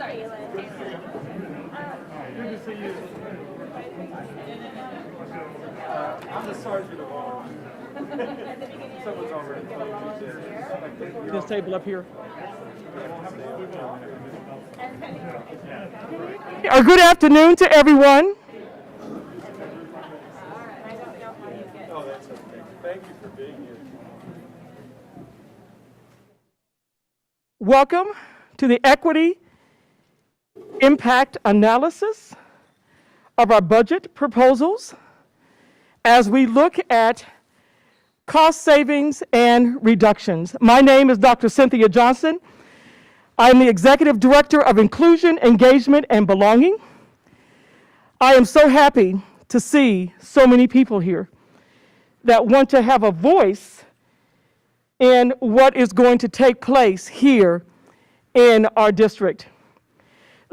Good to see you. I'm the sergeant of arms. Someone's already told me. This table up here. Good afternoon to everyone. Oh, that's okay. Thank you for being here. Welcome to the Equity Impact Analysis of our budget proposals as we look at cost savings and reductions. My name is Dr. Cynthia Johnson. I am the Executive Director of Inclusion, Engagement, and Belonging. I am so happy to see so many people here that want to have a voice in what is going to take place here in our district.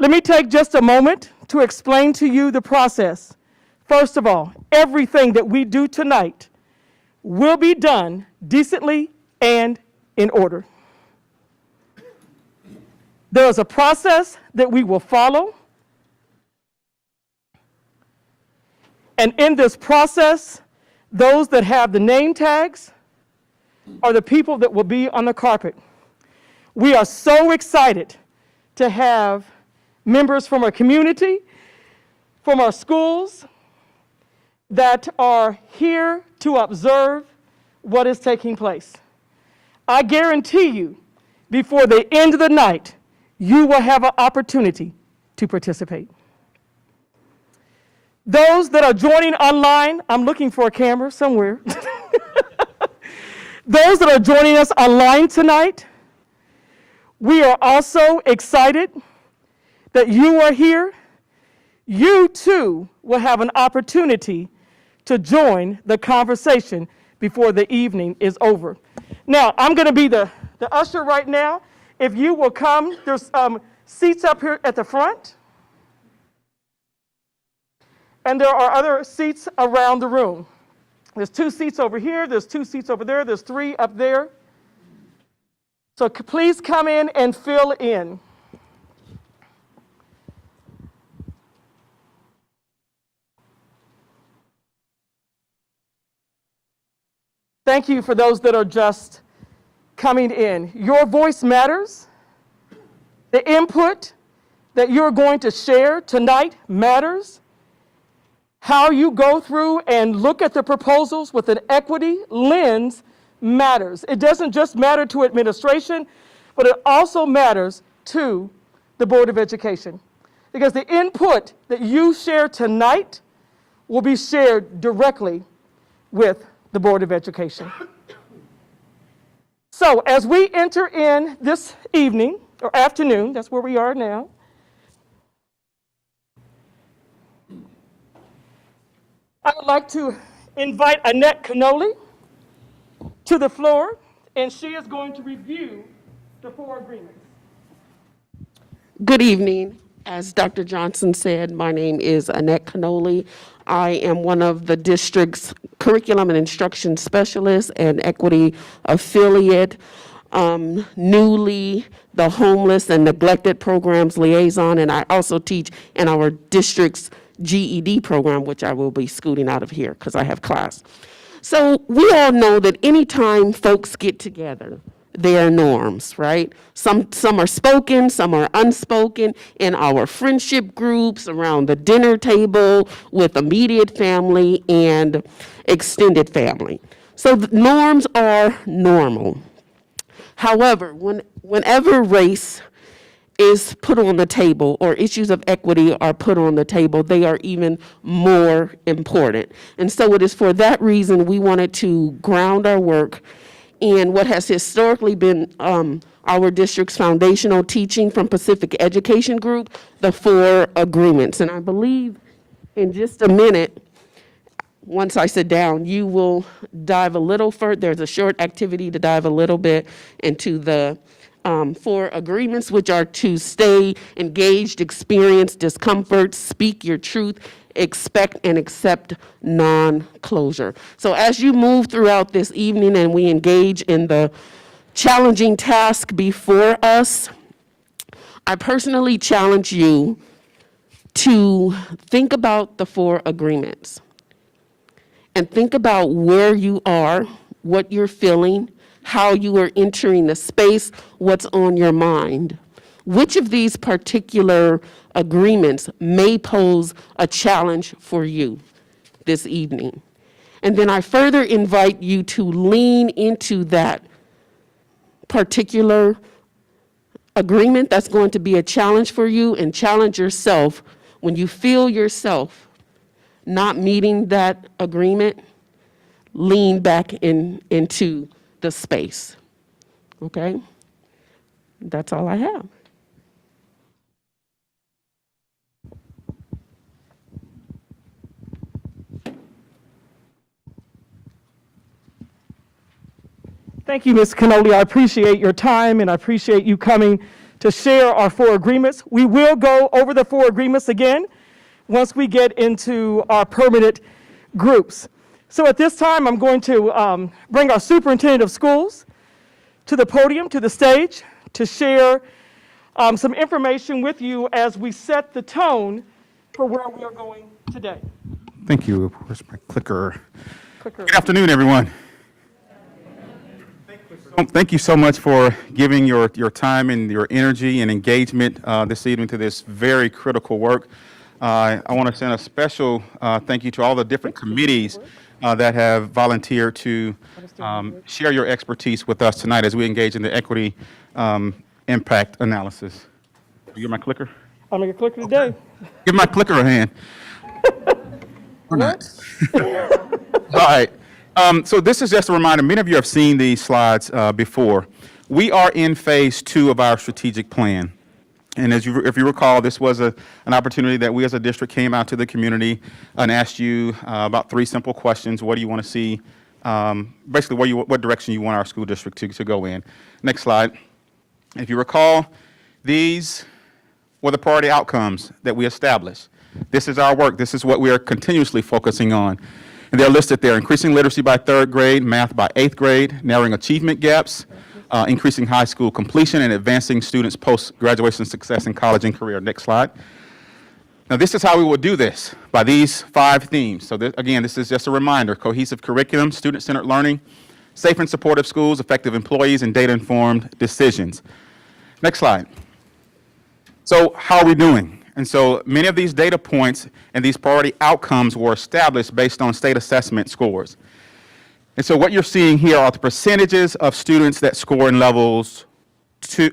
Let me take just a moment to explain to you the process. First of all, everything that we do tonight will be done decently and in order. There is a process that we will follow. And in this process, those that have the name tags are the people that will be on the carpet. We are so excited to have members from our community, from our schools, that are here to observe what is taking place. I guarantee you, before the end of the night, you will have an opportunity to participate. Those that are joining online, I'm looking for a camera somewhere. Those that are joining us online tonight, we are also excited that you are here. You too will have an opportunity to join the conversation before the evening is over. Now, I'm going to be the usher right now. If you will come, there's seats up here at the front. And there are other seats around the room. There's 2 seats over here, there's 2 seats over there, there's 3 up there. So please come in and fill in. Thank you for those that are just coming in. Your voice matters. The input that you're going to share tonight matters. How you go through and look at the proposals with an equity lens matters. It doesn't just matter to administration, but it also matters to the Board of Education. Because the input that you share tonight will be shared directly with the Board of Education. So as we enter in this evening, or afternoon, that's where we are now, I would like to invite Annette Cannoli to the floor, and she is going to review the 4 agreements. Good evening. As Dr. Johnson said, my name is Annette Cannoli. I am one of the district's curriculum and instruction specialists and equity affiliate, newly the homeless and neglected programs liaison, and I also teach in our district's GED program, which I will be scooting out of here because I have class. So we all know that anytime folks get together, there are norms, right? Some are spoken, some are unspoken in our friendship groups, around the dinner table with immediate family and extended family. So the norms are normal. However, whenever race is put on the table or issues of equity are put on the table, they are even more important. And so it is for that reason we wanted to ground our work in what has historically been our district's foundational teaching from Pacific Education Group, the 4 agreements. And I believe in just a minute, once I sit down, you will dive a little further. There's a short activity to dive a little bit into the 4 agreements, which are to stay engaged, experience discomfort, speak your truth, expect and accept non-closure. So as you move throughout this evening and we engage in the challenging task before us, I personally challenge you to think about the 4 agreements and think about where you are, what you're feeling, how you are entering the space, what's on your mind. Which of these particular agreements may pose a challenge for you this evening? And then I further invite you to lean into that particular agreement that's going to be a challenge for you, and challenge yourself when you feel yourself not meeting that agreement. Lean back into the space. Okay? That's all I have. Thank you, Ms. Cannoli. I appreciate your time, and I appreciate you coming to share our 4 agreements. We will go over the 4 agreements again once we get into our permanent groups. So at this time, I'm going to bring our Superintendent of Schools to the podium, to the stage, to share some information with you as we set the tone for where we are going today. Thank you. Where's my clicker? Clicker. Good afternoon, everyone. Thank you so much for giving your time and your energy and engagement this evening to this very critical work. I want to send a special thank you to all the different committees that have volunteered to share your expertise with us tonight as we engage in the equity impact analysis. You get my clicker? I'm your clicker today. Give my clicker a hand. Or not. All right. So this is just a reminder. Many of you have seen these slides before. We are in phase 2 of our strategic plan. And if you recall, this was an opportunity that we as a district came out to the community and asked you about 3 simple questions. What do you want to see? Basically, what direction you want our school district to go in. Next slide. If you recall, these were the priority outcomes that we established. This is our work. This is what we are continuously focusing on. And they're listed there: increasing literacy by 3rd grade, math by 8th grade, narrowing achievement gaps, increasing high school completion, and advancing students' post-graduation success in college and career. Next slide. Now, this is how we will do this, by these 5 themes. So again, this is just a reminder: cohesive curriculum, student-centered learning, safe and supportive schools, effective employees, and data-informed decisions. Next slide. So how are we doing? And so many of these data points and these priority outcomes were established based on state assessment scores. And so what you're seeing here are the percentages of students that score in levels 3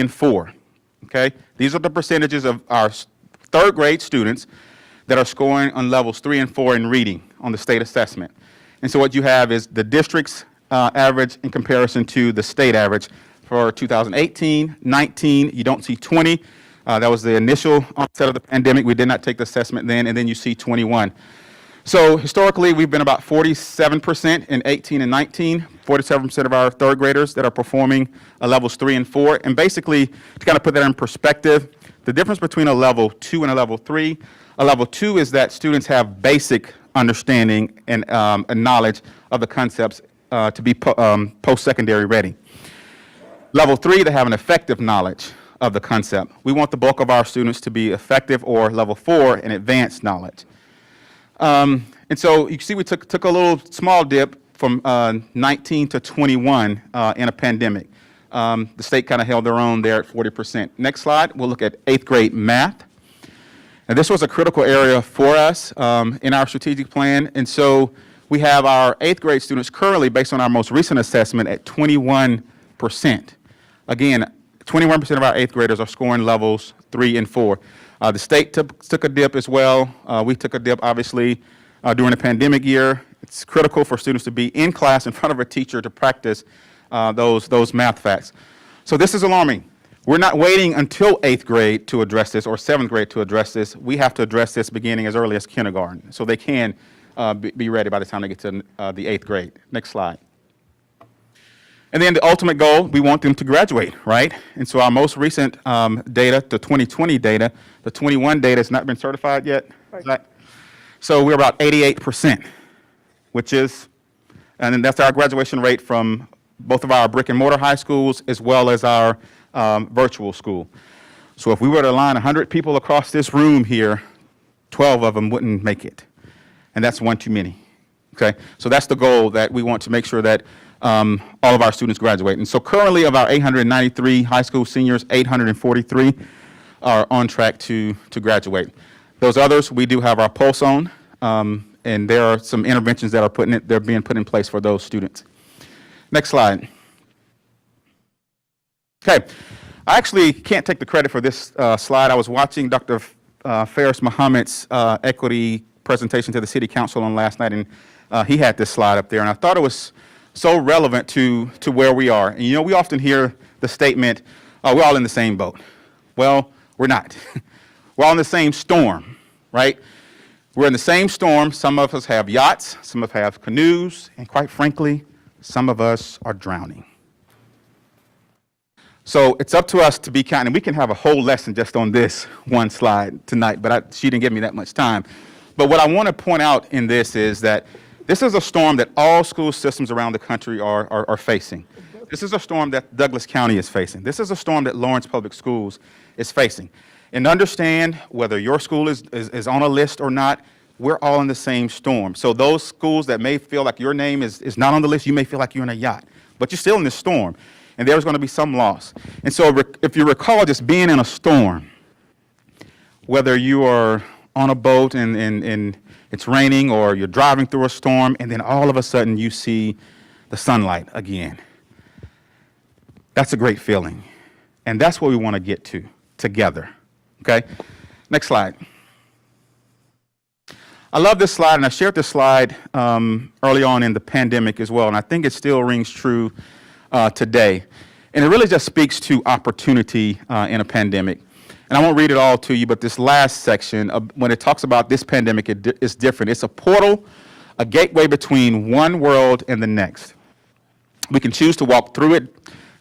and 4. Okay? These are the percentages of our 3rd grade students that are scoring on levels 3 and 4 in reading on the state assessment. And so what you have is the district's average in comparison to the state average for 2018, 19. You don't see 20. That was the initial onset of the pandemic. We did not take the assessment then, and then you see 21. So historically, we've been about 47% in 18 and 19, 47% of our 3rd graders that are performing levels 3 and 4. And basically, to kind of put that in perspective, the difference between a level 2 and a level 3, a level 2 is that students have basic understanding and knowledge of the concepts to be post-secondary ready. Level 3, they have an effective knowledge of the concept. We want the bulk of our students to be effective, or level 4, an advanced knowledge. And so you can see we took a little small dip from 19 to 21 in a pandemic. The state kind of held their own there at 40%. Next slide, we'll look at 8th grade math. And this was a critical area for us in our strategic plan. And so we have our 8th grade students currently, based on our most recent assessment, at 21%. Again, 21% of our 8th graders are scoring levels 3 and 4. The state took a dip as well. We took a dip, obviously, during the pandemic year. It's critical for students to be in class in front of a teacher to practice those math facts. So this is alarming. We're not waiting until 8th grade to address this, or 7th grade to address this. We have to address this beginning as early as kindergarten, so they can be ready by the time they get to the 8th grade. Next slide. And then the ultimate goal, we want them to graduate, right? And so our most recent data, the 2020 data, the 21 data has not been certified yet. Right. So we're about 88%, which is, and then that's our graduation rate from both of our brick and mortar high schools as well as our virtual school. So if we were to line 100 people across this room here, 12 of them wouldn't make it. And that's one too many. Okay? So that's the goal, that we want to make sure that all of our students graduate. And so currently, of our 893 high school seniors, 843 are on track to graduate. Those others, we do have our pulse on, and there are some interventions that they're being put in place for those students. Next slide. Okay, I actually can't take the credit for this slide. I was watching Dr. Faris Muhammad's equity presentation to the City Council on last night, and he had this slide up there, and I thought it was so relevant to where we are. And you know, we often hear the statement, we're all in the same boat. Well, we're not. We're all in the same storm, right? We're in the same storm. Some of us have yachts, some of us have canoes, and quite frankly, some of us are drowning. So it's up to us to be kind, and we can have a whole lesson just on this one slide tonight, but she didn't give me that much time. But what I want to point out in this is that this is a storm that all school systems around the country are facing. This is a storm that Douglas County is facing. This is a storm that Lawrence Public Schools is facing. And understand, whether your school is on a list or not, we're all in the same storm. So those schools that may feel like your name is not on the list, you may feel like you're in a yacht, but you're still in this storm. And there's going to be some loss. And so if you recall just being in a storm, whether you are on a boat and it's raining, or you're driving through a storm, and then all of a sudden you see the sunlight again. That's a great feeling. And that's what we want to get to together. Okay? Next slide. I love this slide, and I shared this slide early on in the pandemic as well, and I think it still rings true today. And it really just speaks to opportunity in a pandemic. And I won't read it all to you, but this last section, when it talks about this pandemic, it's different. It's a portal, a gateway between one world and the next. We can choose to walk through it,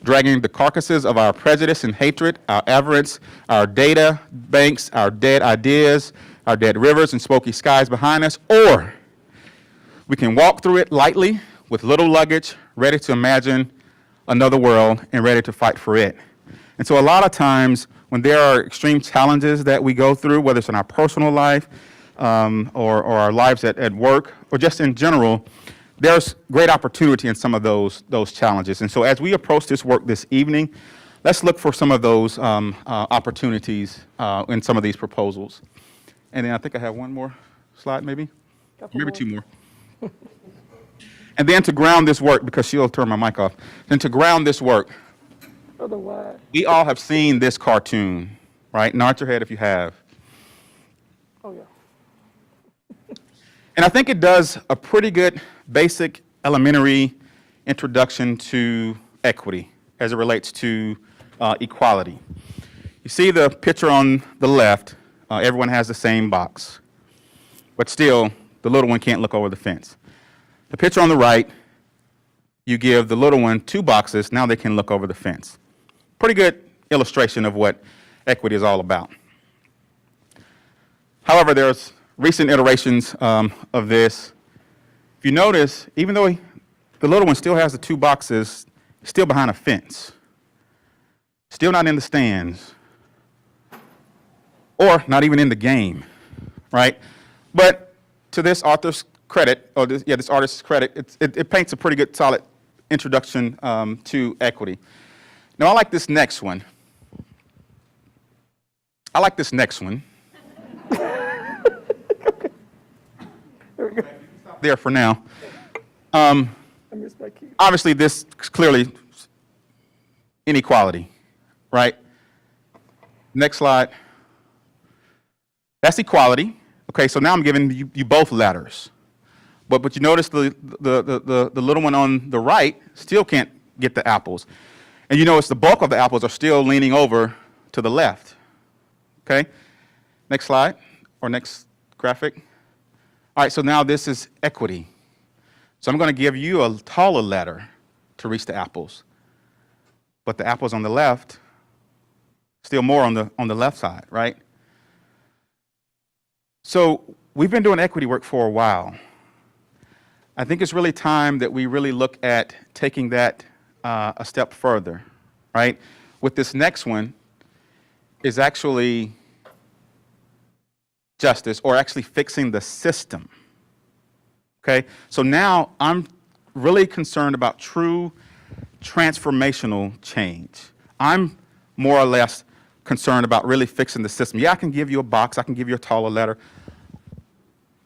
dragging the carcasses of our prejudice and hatred, our avarice, our data banks, our dead ideas, our dead rivers and smoky skies behind us, or we can walk through it lightly with little luggage, ready to imagine another world and ready to fight for it. And so a lot of times when there are extreme challenges that we go through, whether it's in our personal life or our lives at work, or just in general, there's great opportunity in some of those challenges. And so as we approach this work this evening, let's look for some of those opportunities in some of these proposals. And then I think I have one more slide, maybe two more. And then to ground this work, because she'll turn my mic off, then to ground this work, we all have seen this cartoon, right? Nod your head if you have. Oh, yeah. And I think it does a pretty good basic elementary introduction to equity as it relates to equality. You see the picture on the left, everyone has the same box, but still the little one can't look over the fence. The picture on the right, you give the little one 2 boxes, now they can look over the fence. Pretty good illustration of what equity is all about. However, there's recent iterations of this. If you notice, even though the little one still has the 2 boxes, he's still behind a fence, still not in the stands, or not even in the game, right? But to this author's credit, this artist's credit, it paints a pretty good, solid introduction to equity. Now, I like this next one. There for now. Obviously, this is clearly inequality, right? Next slide. That's equality. Okay, so now I'm giving you both letters. But you notice the little one on the right still can't get the apples. And you notice the bulk of the apples are still leaning over to the left. Okay? Next slide, or next graphic. All right, so now this is equity. So I'm going to give you a taller letter to reach the apples. But the apples on the left, still more on the left side, right? So we've been doing equity work for a while. I think it's really time that we really look at taking that a step further, right? With this next one, is actually justice, or actually fixing the system. Okay? So now I'm really concerned about true transformational change. I'm more or less concerned about really fixing the system. Yeah, I can give you a box, I can give you a taller letter.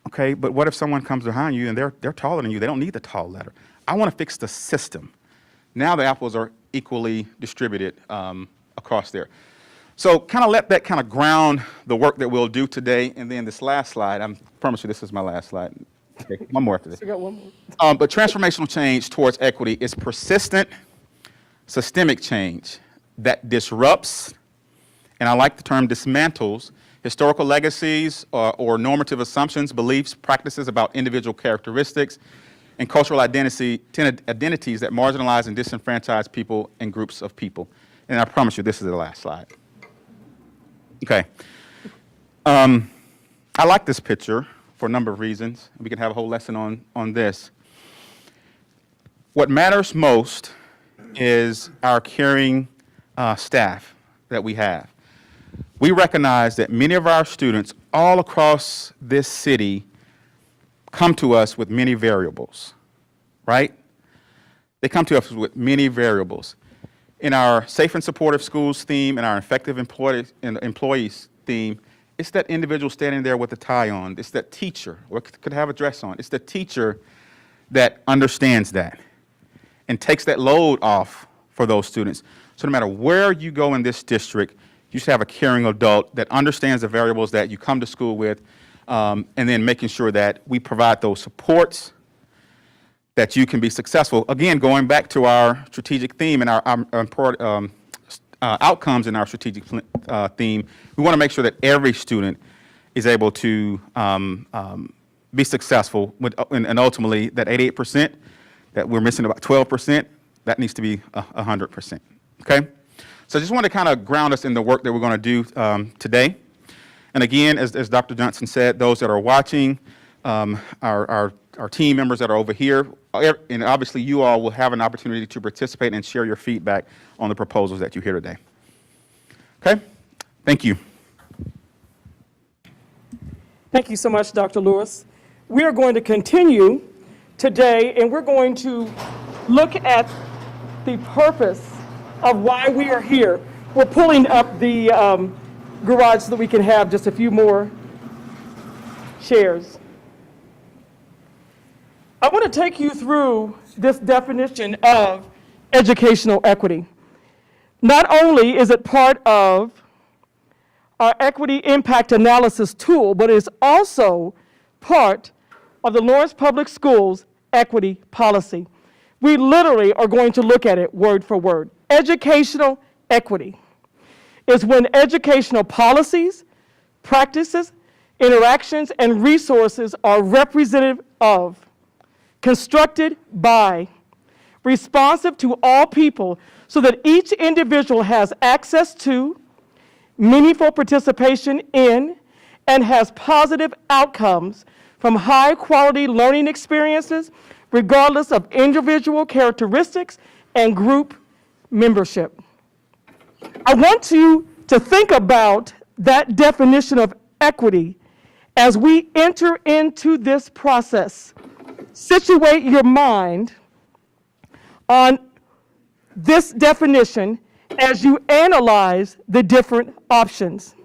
Okay, but what if someone comes behind you and they're taller than you? They don't need the tall letter. I want to fix the system. Now the apples are equally distributed across there. So kind of let that kind of ground the work that we'll do today. And then this last slide, I promise you this is my last slide. Okay, one more after this. We got one more. But transformational change towards equity is persistent, systemic change that disrupts, and I like the term dismantles, historical legacies or normative assumptions, beliefs, practices about individual characteristics, and cultural identities that marginalize and disenfranchise people and groups of people. And I promise you, this is the last slide. Okay. I like this picture for a number of reasons. We can have a whole lesson on this. What matters most is our caring staff that we have. We recognize that many of our students all across this city come to us with many variables, right? They come to us with many variables. In our Safe and Supportive Schools theme and our Effective Employees theme, it's that individual standing there with a tie on. It's that teacher, or could have a dress on. It's the teacher that understands that and takes that load off for those students. So no matter where you go in this district, you should have a caring adult that understands the variables that you come to school with, and then making sure that we provide those supports that you can be successful. Again, going back to our strategic theme and our outcomes in our strategic theme, we want to make sure that every student is able to be successful, and ultimately that 88% that we're missing about 12%, that needs to be 100%, okay? So I just want to kind of ground us in the work that we're going to do today. And again, as Dr. Johnson said, those that are watching, our team members that are over here, and obviously you all will have an opportunity to participate and share your feedback on the proposals that you hear today. Okay? Thank you. Thank you so much, Dr. Lewis. We are going to continue today, and we're going to look at the purpose of why we are here. We're pulling up the garage so that we can have just a few more chairs. I want to take you through this definition of educational equity. Not only is it part of our equity impact analysis tool, but it is also part of the Lawrence Public Schools equity policy. We literally are going to look at it word for word. Educational equity is when educational policies, practices, interactions, and resources are representative of, constructed by, responsive to all people so that each individual has access to, meaningful participation in, and has positive outcomes from high-quality learning experiences, regardless of individual characteristics and group membership. I want you to think about that definition of equity as we enter into this process. Situate your mind on this definition as you analyze the different options.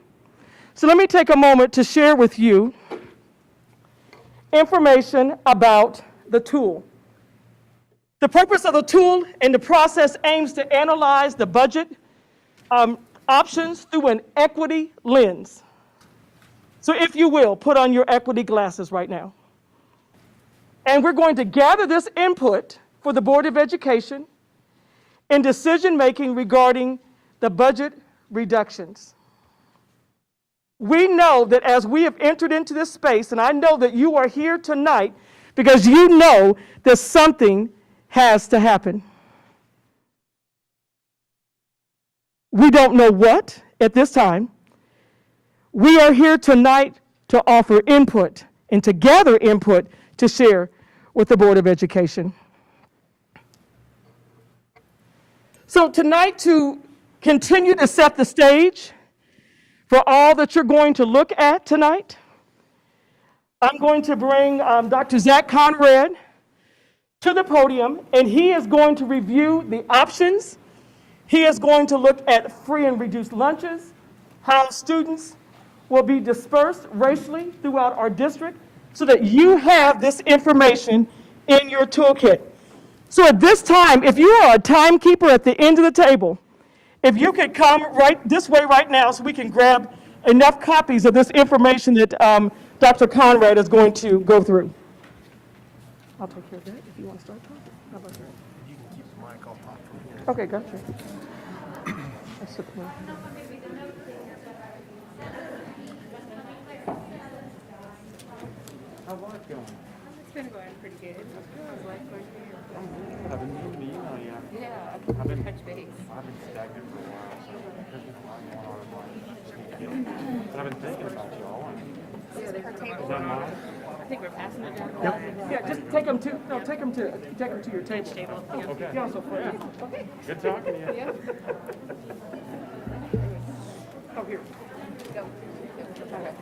So let me take a moment to share with you information about the tool. The purpose of the tool and the process aims to analyze the budget options through an equity lens. So if you will, put on your equity glasses right now. And we're going to gather this input for the Board of Education in decision-making regarding the budget reductions. We know that as we have entered into this space, and I know that you are here tonight because you know that something has to happen. We don't know what at this time. We are here tonight to offer input and to gather input to share with the Board of Education. So tonight, to continue to set the stage for all that you're going to look at tonight. I'm going to bring Dr. Zach Conrad to the podium, and he is going to review the options. He is going to look at free and reduced lunches, how students will be dispersed racially throughout our district, so that you have this information in your toolkit. So at this time, if you are a timekeeper at the end of the table, if you could come right this way right now so we can grab enough copies of this information that Dr. Conrad is going to go through. I'll take care of that if you want to start talking. How about that? You can keep the mic off from here. Okay, gotcha. That's okay. How's life going? It's been going pretty good. How's life going for you? I've been meaning to email you. Yeah, I've been touch base. I've been stagnant for a while, so there's been a lot going on in life. But I've been thinking about you all. Yeah, there's a table. Is that mine? I think we're passing it down. Yeah, just take them to your table. Okay. Yeah, so far. Good talking to you. Yeah. Oh, here. Go. Okay.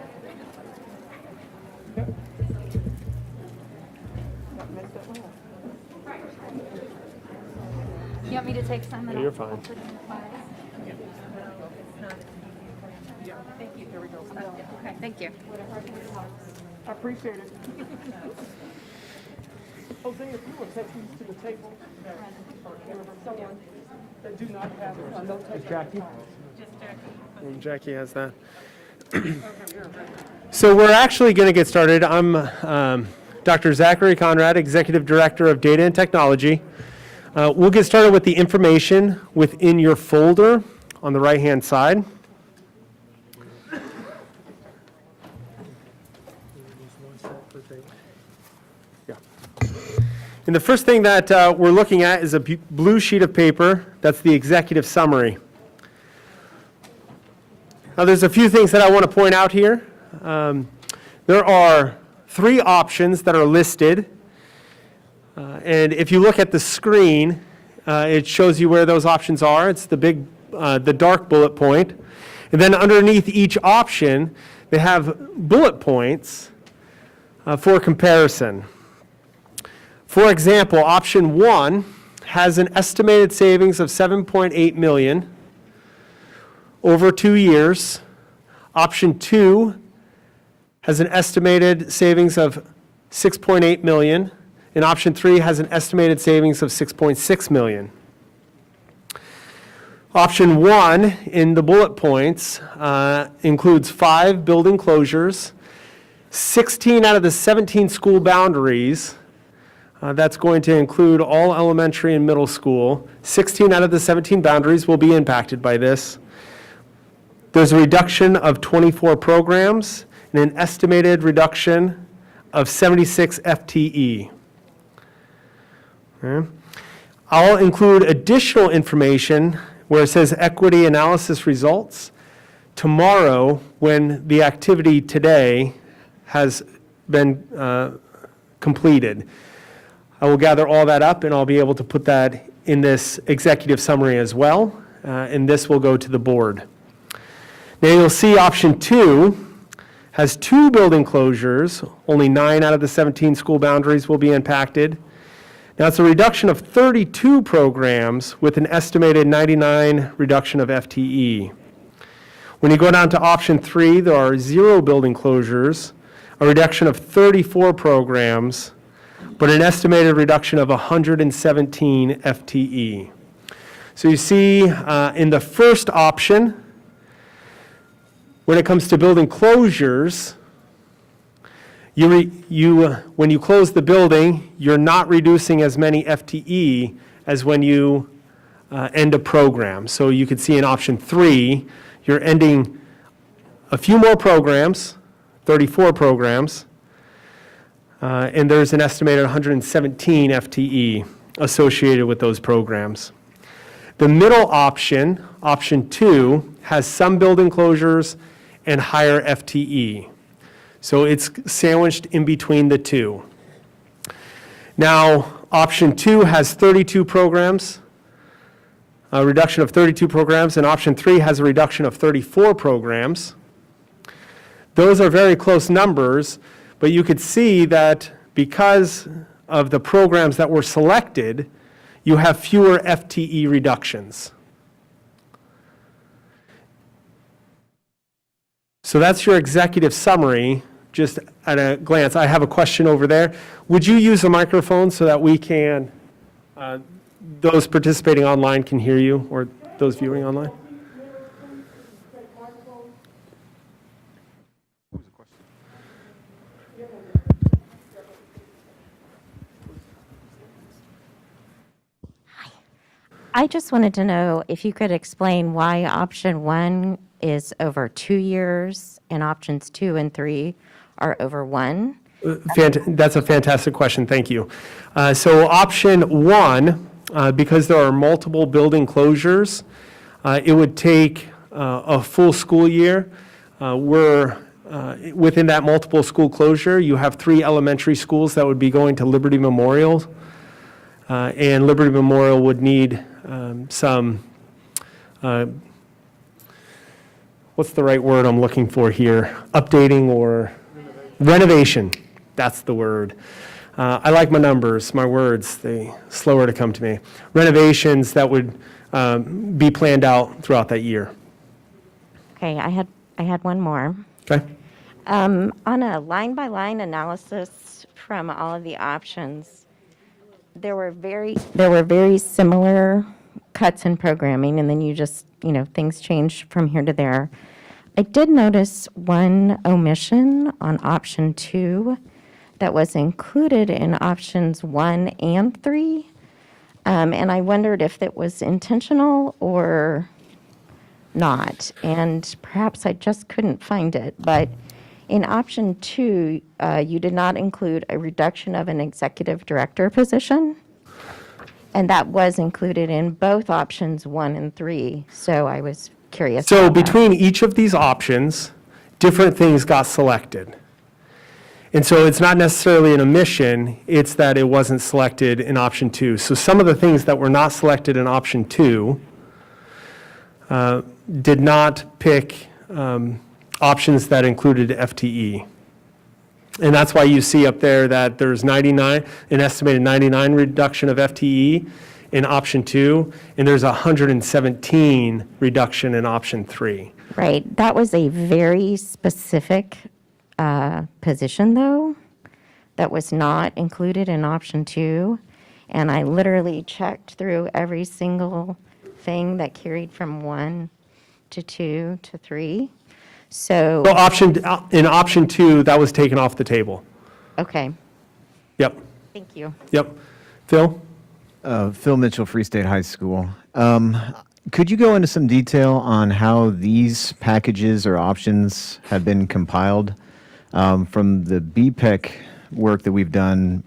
You want me to take some? Yeah, you're fine. Thank you. Here we go. Okay, thank you. I appreciate it. Jose, if you will take these to the table, or someone that do not have a note taker. Jackie? Jackie has that. So we're actually going to get started. I'm Dr. Zachary Conrad, Executive Director of Data and Technology. We'll get started with the information within your folder on the right-hand side. Yeah. And the first thing that we're looking at is a blue sheet of paper. That's the executive summary. Now, there's a few things that I want to point out here. There are 3 options that are listed. And if you look at the screen, it shows you where those options are. It's the dark bullet point. And then underneath each option, they have bullet points for comparison. For example, option 1 has an estimated savings of $7.8 million over 2 years. Option 2 has an estimated savings of $6.8 million. And option 3 has an estimated savings of $6.6 million. Option 1 in the bullet points includes 5 building closures, 16 out of the 17 school boundaries. That's going to include all elementary and middle school. 16 out of the 17 boundaries will be impacted by this. There's a reduction of 24 programs and an estimated reduction of 76 FTE. Okay. I'll include additional information where it says equity analysis results tomorrow when the activity today has been completed. I will gather all that up and I'll be able to put that in this executive summary as well, and this will go to the board. Now you'll see option 2 has 2 building closures. Only 9 out of the 17 school boundaries will be impacted. Now it's a reduction of 32 programs with an estimated 99 reduction of FTE. When you go down to option 3, there are 0 building closures, a reduction of 34 programs, but an estimated reduction of 117 FTE. So you see in the first option, when it comes to building closures, when you close the building, you're not reducing as many FTE as when you end a program. So you could see in option 3, you're ending a few more programs, 34 programs, and there's an estimated 117 FTE associated with those programs. The middle option, option 2, has some building closures and higher FTE. So it's sandwiched in between the two. Now, option 2 has 32 programs a reduction of 32 programs, and option 3 has a reduction of 34 programs. Those are very close numbers, but you could see that because of the programs that were selected, you have fewer FTE reductions. So that's your executive summary, just at a glance. I have a question over there. Would you use a microphone so that we can, those participating online can hear you, or those viewing online? I just wanted to know if you could explain why option 1 is over 2 years and options 2 and 3 are over 1. That's a fantastic question, thank you. So option 1, because there are multiple building closures, it would take a full school year. Within that multiple school closure, you have 3 elementary schools that would be going to Liberty Memorial, and Liberty Memorial would need some, what's the right word I'm looking for here? Updating or renovation. That's the word. I like my numbers, my words, they slower to come to me. Renovations that would be planned out throughout that year. Okay, I had one more. Okay? On a line-by-line analysis from all of the options, there were very similar cuts in programming, and then you just, things changed from here to there. I did notice one omission on option 2 that was included in options 1 and 3, and I wondered if it was intentional or not, and perhaps I just couldn't find it, but in option 2, you did not include a reduction of an executive director position, and that was included in both options 1 and 3, so I was curious So about that. between each of these options, different things got selected. And so it's not necessarily an omission, it's that it wasn't selected in option 2. So some of the things that were not selected in option 2 did not pick options that included FTE. And that's why you see up there that there's an estimated 99 reduction of FTE in option 2, and there's 117 reduction in option 3. Right, that was a very specific position, though, that was not included in option 2, and I literally checked through every single thing that carried from 1 to 2 to 3. So, In option 2, that was taken off the table. okay, Yep, thank you. yep. Phil? Phil Mitchell, Free State High School. Could you go into some detail on how these packages or options have been compiled? From the BPEC work that we've done,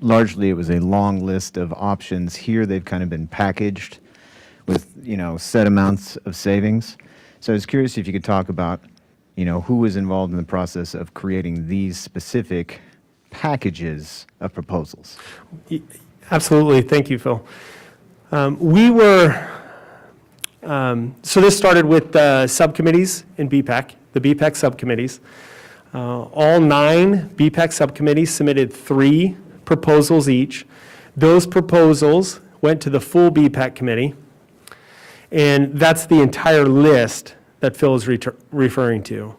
largely it was a long list of options. Here, they've kind of been packaged with, set amounts of savings. So I was curious if you could talk about, who was involved in the process of creating these specific packages of proposals. Absolutely, thank you, Phil. So this started with the subcommittees in BPEC, the BPEC subcommittees. All 9 BPEC subcommittees submitted 3 proposals each. Those proposals went to the full BPEC committee, and that's the entire list that Phil is referring to.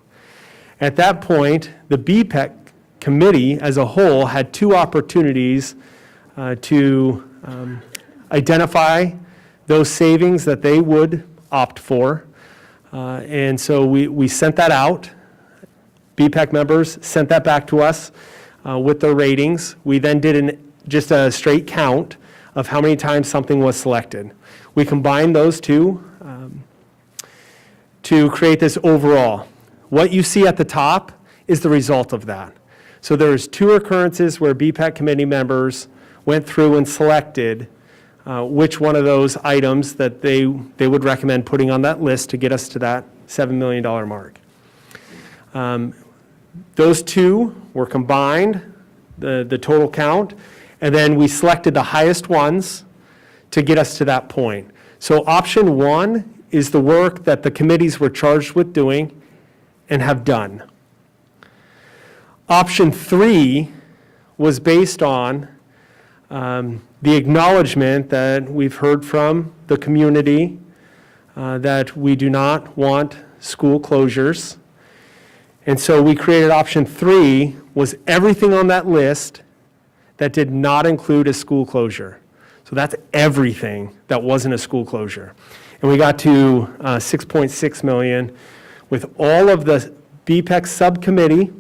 At that point, the BPEC committee as a whole had 2 opportunities to identify those savings that they would opt for. And so we sent that out. BPEC members sent that back to us with their ratings. We then did just a straight count of how many times something was selected. We combined those 2 to create this overall. What you see at the top is the result of that. So there's 2 occurrences where BPEC committee members went through and selected which one of those items that they would recommend putting on that list to get us to that $7 million mark. Those 2 were combined, the total count, and then we selected the highest ones to get us to that point. So option 1 is the work that the committees were charged with doing and have done. Option 3 was based on the acknowledgement that we've heard from the community that we do not want school closures. And so we created option 3, was everything on that list that did not include a school closure. So that's everything that wasn't a school closure. And we got to 6.6 million with all of the BPEC subcommittee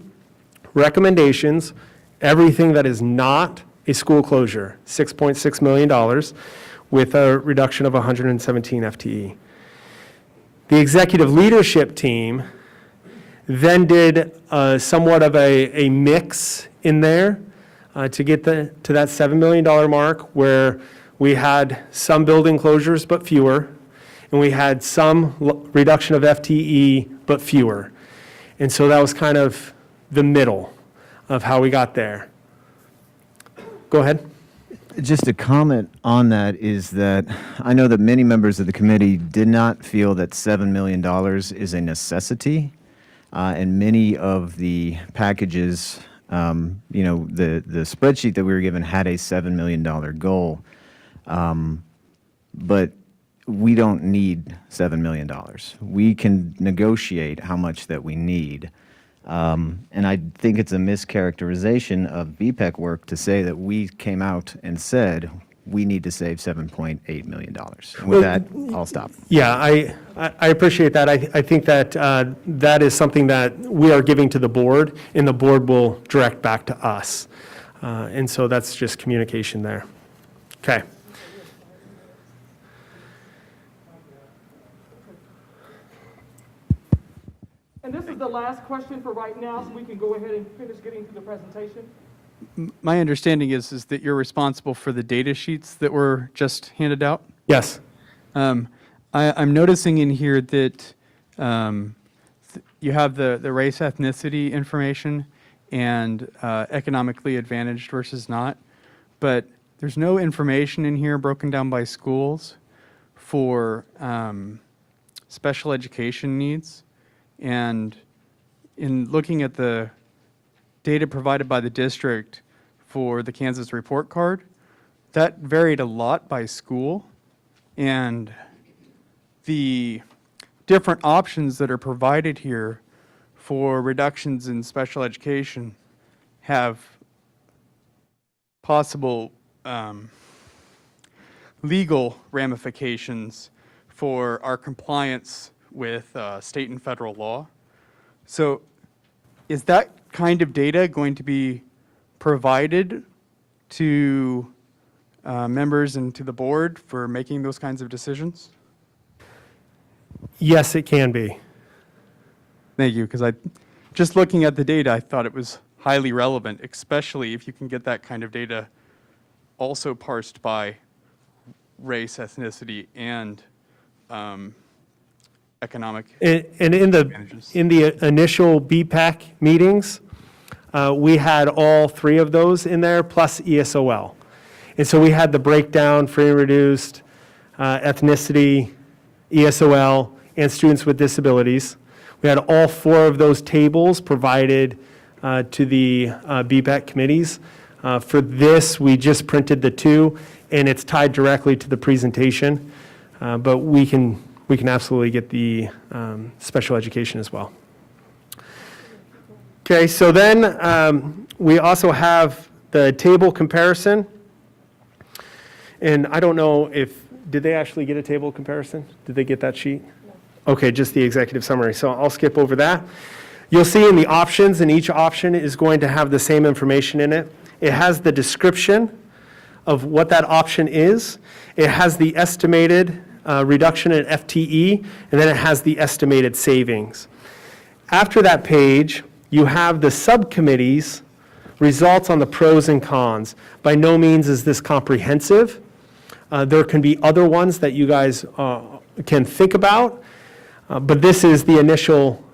recommendations, everything that is not a school closure, $6.6 million with a reduction of 117 FTE. The executive leadership team then did somewhat of a mix in there to get to that $7 million mark, where we had some building closures but fewer, and we had some reduction of FTE but fewer. And so that was kind of the middle of how we got there. Go ahead. Just a comment on that is that I know that many members of the committee did not feel that $7 million is a necessity. And many of the packages, the spreadsheet that we were given had a $7 million goal. But we don't need $7 million. We can negotiate how much that we need. And I think it's a mischaracterization of BPEC work to say that we came out and said we need to save $7.8 million. With that, I'll stop. Yeah, I appreciate that. I think that that is something that we are giving to the board, and the board will direct back to us. And so that's just communication there. Okay. And this is the last question for right now, so we can go ahead and finish getting to the presentation. My understanding is that you're responsible for the data sheets that were just handed out. Yes. I'm noticing in here that you have the race ethnicity information and economically advantaged versus not, but there's no information in here broken down by schools for special education needs. And in looking at the data provided by the district for the Kansas report card, that varied a lot by school. And the different options that are provided here for reductions in special education have possible legal ramifications for our compliance with state and federal law. So is that kind of data going to be provided to members and to the board for making those kinds of decisions? Yes, it can be. Thank you, because just looking at the data, I thought it was highly relevant, especially if you can get that kind of data also parsed by race, ethnicity, and economic And in advantages. the initial BPAC meetings, we had all 3 of those in there, plus ESOL. And so we had the breakdown, free and reduced, ethnicity, ESOL, and students with disabilities. We had all 4 of those tables provided to the BPAC committees. For this, we just printed the 2, and it's tied directly to the presentation. But we can absolutely get the special education as well. Okay, so then we also have the table comparison. And I don't know did they actually get a table comparison? Did they get that sheet? Okay, just the executive summary. So I'll skip over that. You'll see in the options, and each option is going to have the same information in it. It has the description of what that option is. It has the estimated reduction in FTE, and then it has the estimated savings. After that page, you have the subcommittees' results on the pros and cons. By no means is this comprehensive. There can be other ones that you guys can think about, but this is the initial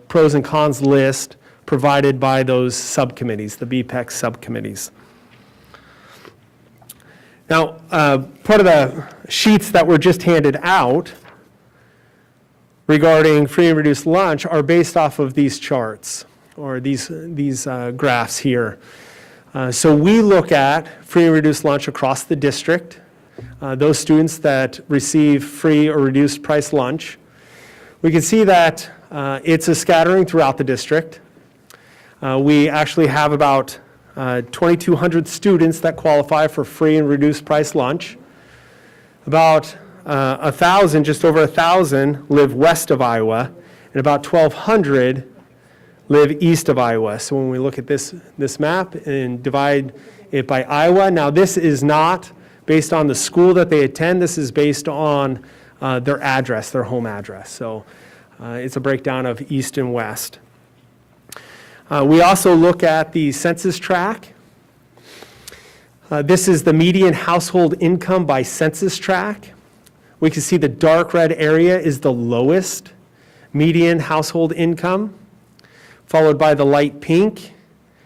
pros and cons list provided by those subcommittees, the BPEC subcommittees. Now, part of the sheets that were just handed out regarding free and reduced lunch are based off of these charts or these graphs here. So we look at free and reduced lunch across the district, those students that receive free or reduced price lunch. We can see that it's a scattering throughout the district. We actually have about 2,200 students that qualify for free and reduced price lunch. About 1,000, just over 1,000, live west of Iowa, and about 1,200 live east of Iowa. So when we look at this map and divide it by Iowa, now this is not based on the school that they attend. This is based on their address, their home address. So it's a breakdown of east and west. We also look at the census tract. This is the median household income by census tract. We can see the dark red area is the lowest median household income, followed by the light pink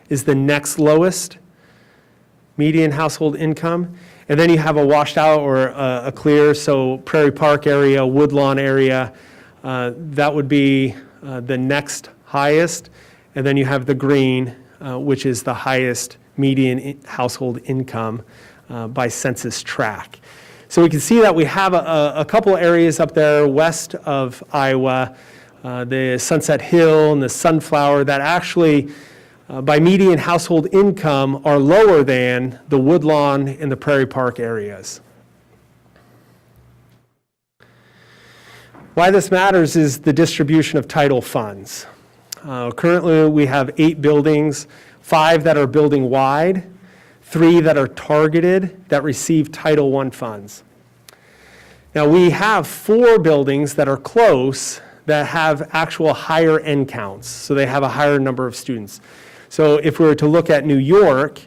is the next lowest median household income. And then you have a washed out or a clear, so Prairie Park area, Woodlawn area, that would be the next highest. And then you have the green, which is the highest median household income by census tract. So we can see that we have a couple areas up there west of Iowa, the Sunset Hill and the Sunflower, that actually, by median household income, are lower than the Woodlawn and the Prairie Park areas. Why this matters is the distribution of title funds. Currently, we have 8 buildings, 5 that are building-wide, 3 that are targeted that receive Title I funds. Now, we have 4 buildings that are close that have actual higher end counts, so they have a higher number of students. So if we were to look at New York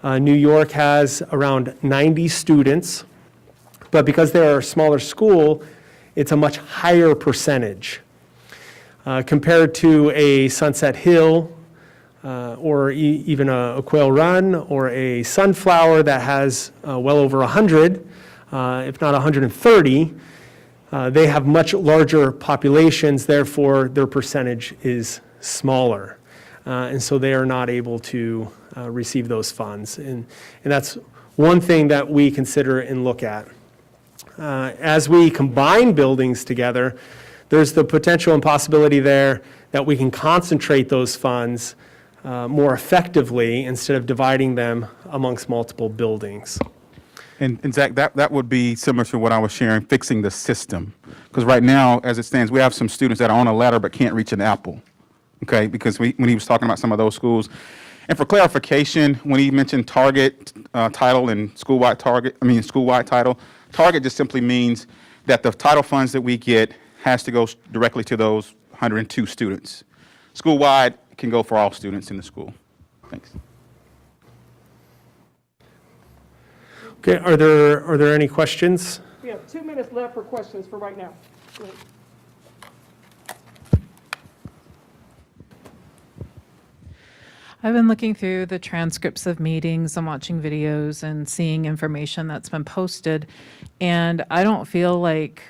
has around 90 students, but because they're a smaller school, it's a much higher percentage. Compared to a Sunset Hill or even a Quail Run or a Sunflower that has well over 100, if not 130, they have much larger populations, therefore their percentage is smaller. And so they are not able to receive those funds. And that's one thing that we consider and look at. As we combine buildings together, there's the potential and possibility there that we can concentrate those funds more effectively instead of dividing them amongst multiple buildings. And Zach, that would be similar to what I was sharing, fixing the system. Because right now, as it stands, we have some students that are on a ladder but can't reach an apple. Okay, because when he was talking about some of those schools. And for clarification, when he mentioned target title and school-wide title, target just simply means that the title funds that we get has to go directly to those 102 students. School-wide can go for all students in the school. Thanks. Okay, are there any questions? We have 2 minutes left for questions for right now. Go ahead. I've been looking through the transcripts of meetings and watching videos and seeing information that's been posted, and I don't feel like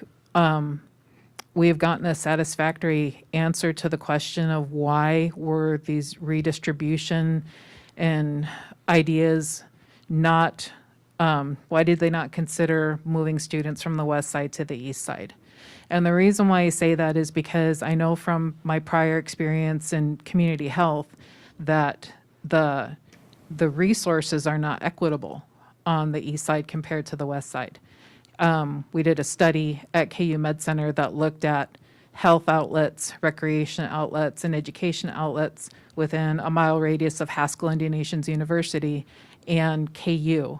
we've gotten a satisfactory answer to the question of why were these redistribution and ideas not, why did they not consider moving students from the west side to the east side? And the reason why I say that is because I know from my prior experience in community health that the resources are not equitable on the east side compared to the west side. We did a study at KU Med Center that looked at health outlets, recreation outlets, and education outlets within a mile radius of Haskell Indian Nations University and KU.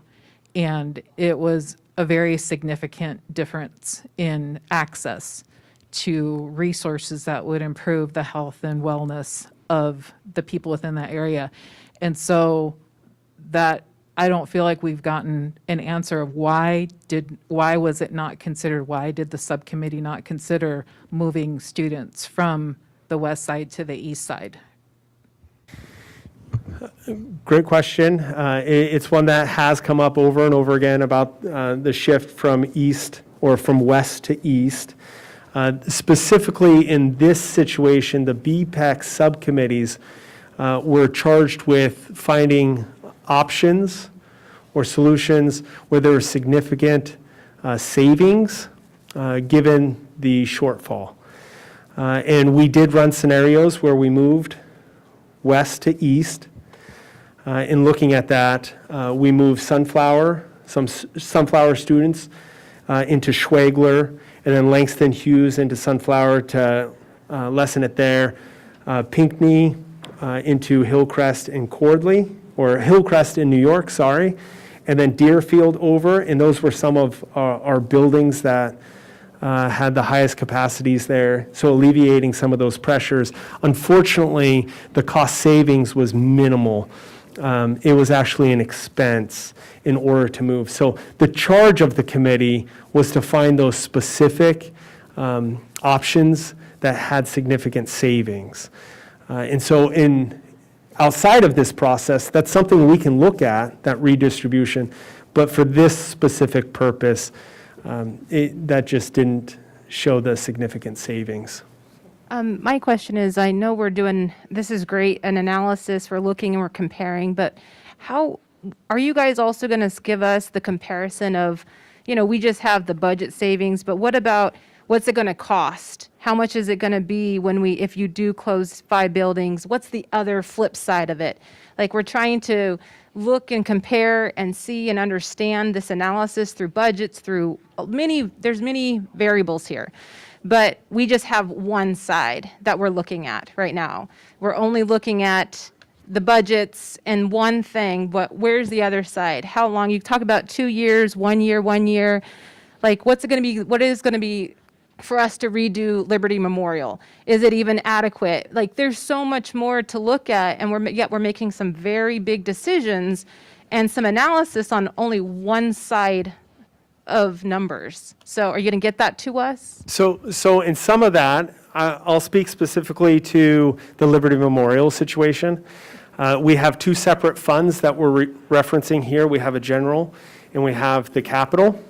And it was a very significant difference in access to resources that would improve the health and wellness of the people within that area. And so that I don't feel like we've gotten an answer of why was it not considered? Why did the subcommittee not consider moving students from the west side to the east side? Great question. It's one that has come up over and over again about the shift from east or from west to east. Specifically in this situation, the BPEC subcommittees were charged with finding options or solutions where there were significant savings given the shortfall. And we did run scenarios where we moved west to east. In looking at that, we moved some Sunflower students into Schwagler, and then Langston Hughes into Sunflower to lessen it there. Pinckney into Hillcrest and Cordley, or Hillcrest in New York, sorry. And then Deerfield over, and those were some of our buildings that had the highest capacities there, so alleviating some of those pressures. Unfortunately, the cost savings was minimal. It was actually an expense in order to move. So the charge of the committee was to find those specific options that had significant savings. And so outside of this process, that's something we can look at, that redistribution. But for this specific purpose, that just didn't show the significant savings. My question is, I know we're doing, this is great, an analysis, we're looking and we're comparing, but how, are you guys also going to give us the comparison of, we just have the budget savings, but what about, what's it going to cost? How much is it going to be if you do close 5 buildings? What's the other flip side of it? Like, we're trying to look and compare and see and understand this analysis through budgets, there's many variables here. But we just have one side that we're looking at right now. We're only looking at the budgets and one thing, but where's the other side? How long? You talk about 2 years, 1 year. Like, what is going to be for us to redo Liberty Memorial? Is it even adequate? Like, there's so much more to look at, and we're making some very big decisions and some analysis on only one side of numbers. So are you going to get that to us? So in some of that, I'll speak specifically to the Liberty Memorial situation. We have 2 separate funds that we're referencing here. We have a general and we have the capital.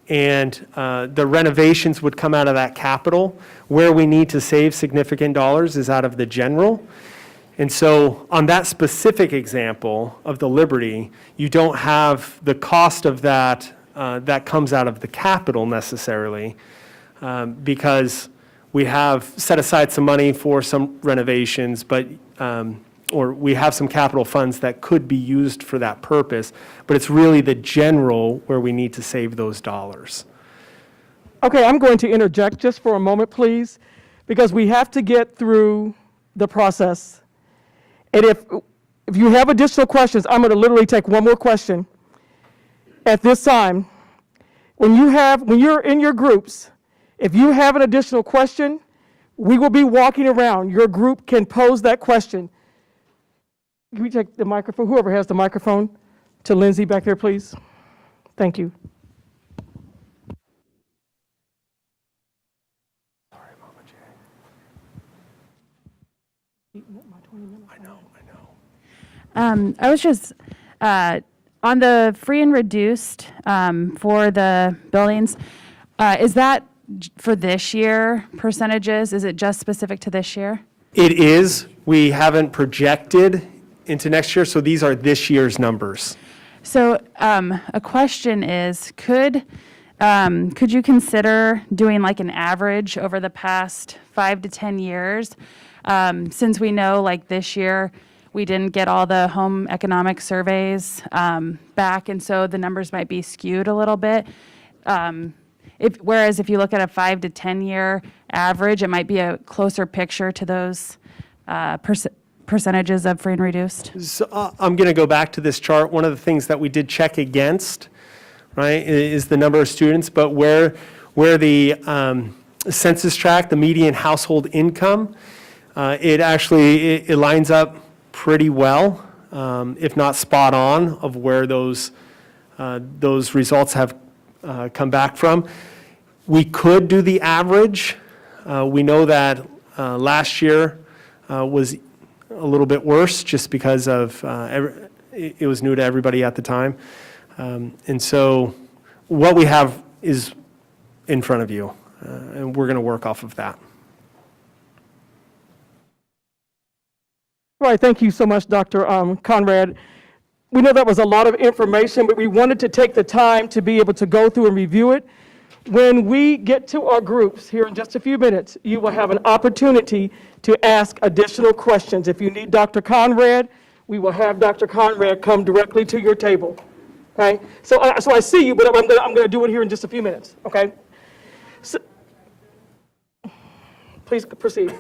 And the renovations would come out of that capital. Where we need to save significant dollars is out of the general. And so on that specific example of the Liberty, you don't have the cost of that that comes out of the capital necessarily, because we have set aside some money for some renovations, but or we have some capital funds that could be used for that purpose, but it's really the general where we need to save those dollars. Okay, I'm going to interject just for a moment, please, because we have to get through the process. And if you have additional questions, I'm going to literally take one more question. At this time, when you're in your groups, if you have an additional question, we will be walking around. Your group can pose that question. Can we take the microphone, whoever has the microphone, to Lindsay back there, please? Thank you. Sorry, Mama J. I know. I was just, on the free and reduced for the buildings, is that for this year percentages? Is it just specific to this year? It is. We haven't projected into next year, so these are this year's numbers. So a question is, could you consider doing like an average over the past 5 to 10 years? Since we know like this year, we didn't get all the home economic surveys back, and so the numbers might be skewed a little bit. Whereas if you look at a 5 to 10 year average, it might be a closer picture to those percentages of free and reduced. So I'm going to go back to this chart. One of the things that we did check against, right, is the number of students, but where the census tract, the median household income, it lines up pretty well, if not spot on, of where those results have come back from. We could do the average. We know that last year was a little bit worse just because of, it was new to everybody at the time. And so what we have is in front of you, and we're going to work off of that. All right, thank you so much, Dr. Conrad. We know that was a lot of information, but we wanted to take the time to be able to go through and review it. When we get to our groups here in just a few minutes, you will have an opportunity to ask additional questions. If you need Dr. Conrad, we will have Dr. Conrad come directly to your table. Okay? So I see you, but I'm going to do it here in just a few minutes. Okay? So, please proceed.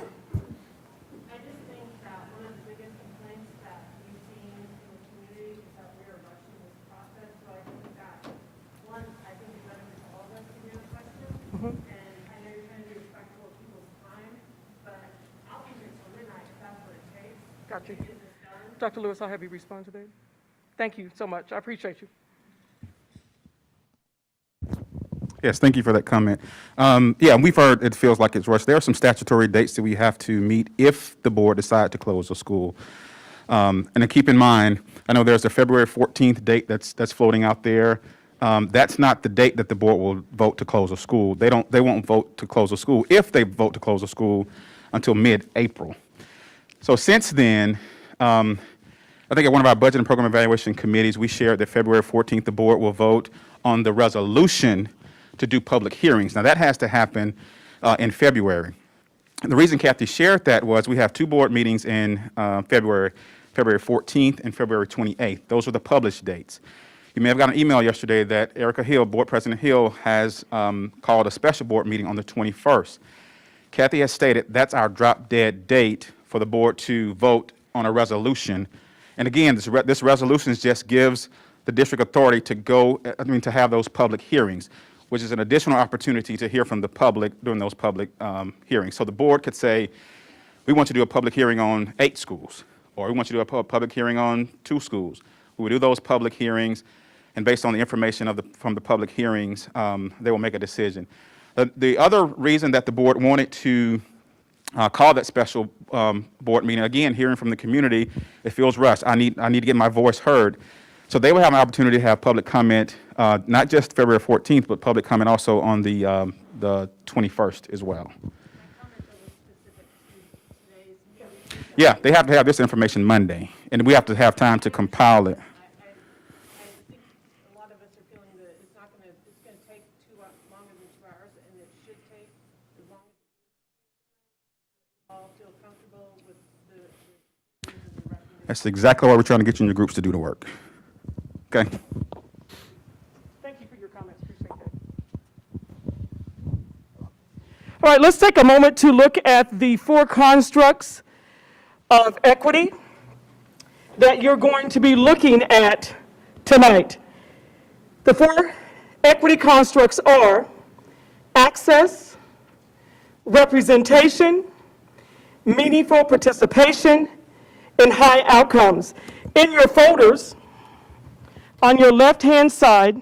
Got you. Dr. Lewis, I'll have you respond to that. Thank you so much. I appreciate you. Yes, thank you for that comment. Yeah, we've heard it feels like it's rushed. There are some statutory dates that we have to meet if the board decide to close a school. And to keep in mind, I know there's a February 14th date that's floating out there. That's not the date that the board will vote to close a school. They won't vote to close a school if they vote to close a school until mid-April. So since then, I think at one of our budget and program evaluation committees, we shared that February 14th, the board will vote on the resolution to do public hearings. Now, that has to happen in February. And the reason Kathy shared that was we have two board meetings in February 14th and February 28th. Those are the published dates. You may have got an email yesterday that Erica Hill, Board President Hill, has called a special board meeting on the 21st. Kathy has stated that's our drop-dead date for the board to vote on a resolution. And again, this resolution just gives the district authority to have those public hearings, which is an additional opportunity to hear from the public during those public hearings. So the board could say, we want to do a public hearing on 8 schools, or we want to do a public hearing on 2 schools. We will do those public hearings, and based on the information from the public hearings, they will make a decision. The other reason that the board wanted to call that special board meeting, again, hearing from the community, it feels rushed. I need to get my voice heard. So they will have an opportunity to have public comment, not just February 14th, but public comment also on the 21st as well. Yeah, they have to have this information Monday, and we have to have time to compile it. That's exactly why we're trying to get you in your groups to do the work. Okay? Thank you for your comments. Appreciate that. All right, let's take a moment to look at the 4 constructs of equity that you're going to be looking at tonight. The 4 equity constructs are access, representation, meaningful participation, and high outcomes. In your folders, on your left-hand side,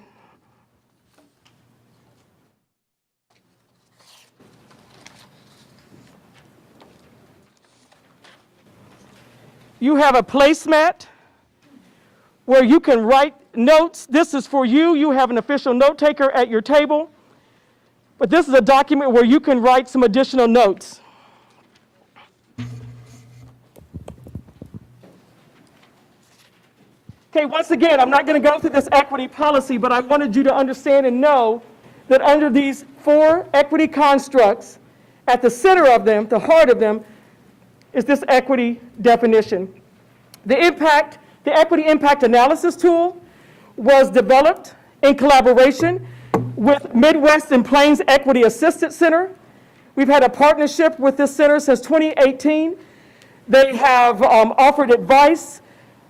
you have a placemat where you can write notes. This is for you. You have an official note taker at your table. But this is a document where you can write some additional notes. Okay, once again, I'm not going to go through this equity policy, but I wanted you to understand and know that under these 4 equity constructs, at the center of them, the heart of them, is this equity definition. The equity impact analysis tool was developed in collaboration with Midwest and Plains Equity Assistance Center. We've had a partnership with this center since 2018. They have offered advice,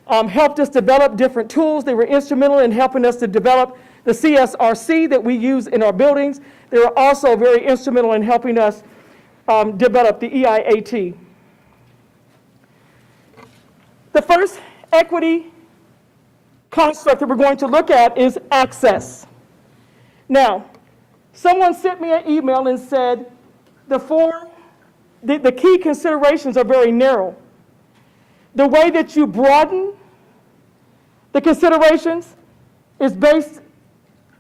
helped us develop different tools. They were instrumental in helping us to develop the CSRC that we use in our buildings. They were also very instrumental in helping us develop the EIAT. The first equity construct that we're going to look at is access. Now, someone sent me an email and said the key considerations are very narrow. The way that you broaden the considerations is based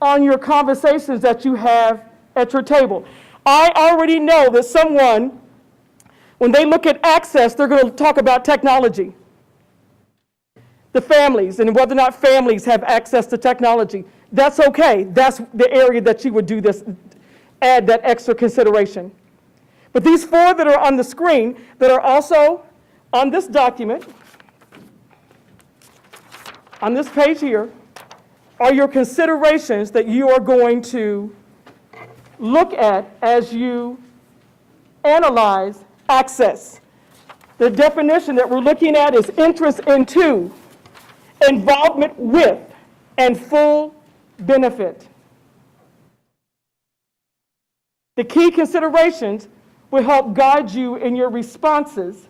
on your conversations that you have at your table. I already know that someone, when they look at access, they're going to talk about technology. The families and whether or not families have access to technology. That's okay. That's the area that you would do this, add that extra consideration. But these four that are on the screen that are also on this document, on this page here, are your considerations that you are going to look at as you analyze access. The definition that we're looking at is interest into, involvement with, and full benefit. The key considerations will help guide you in your responses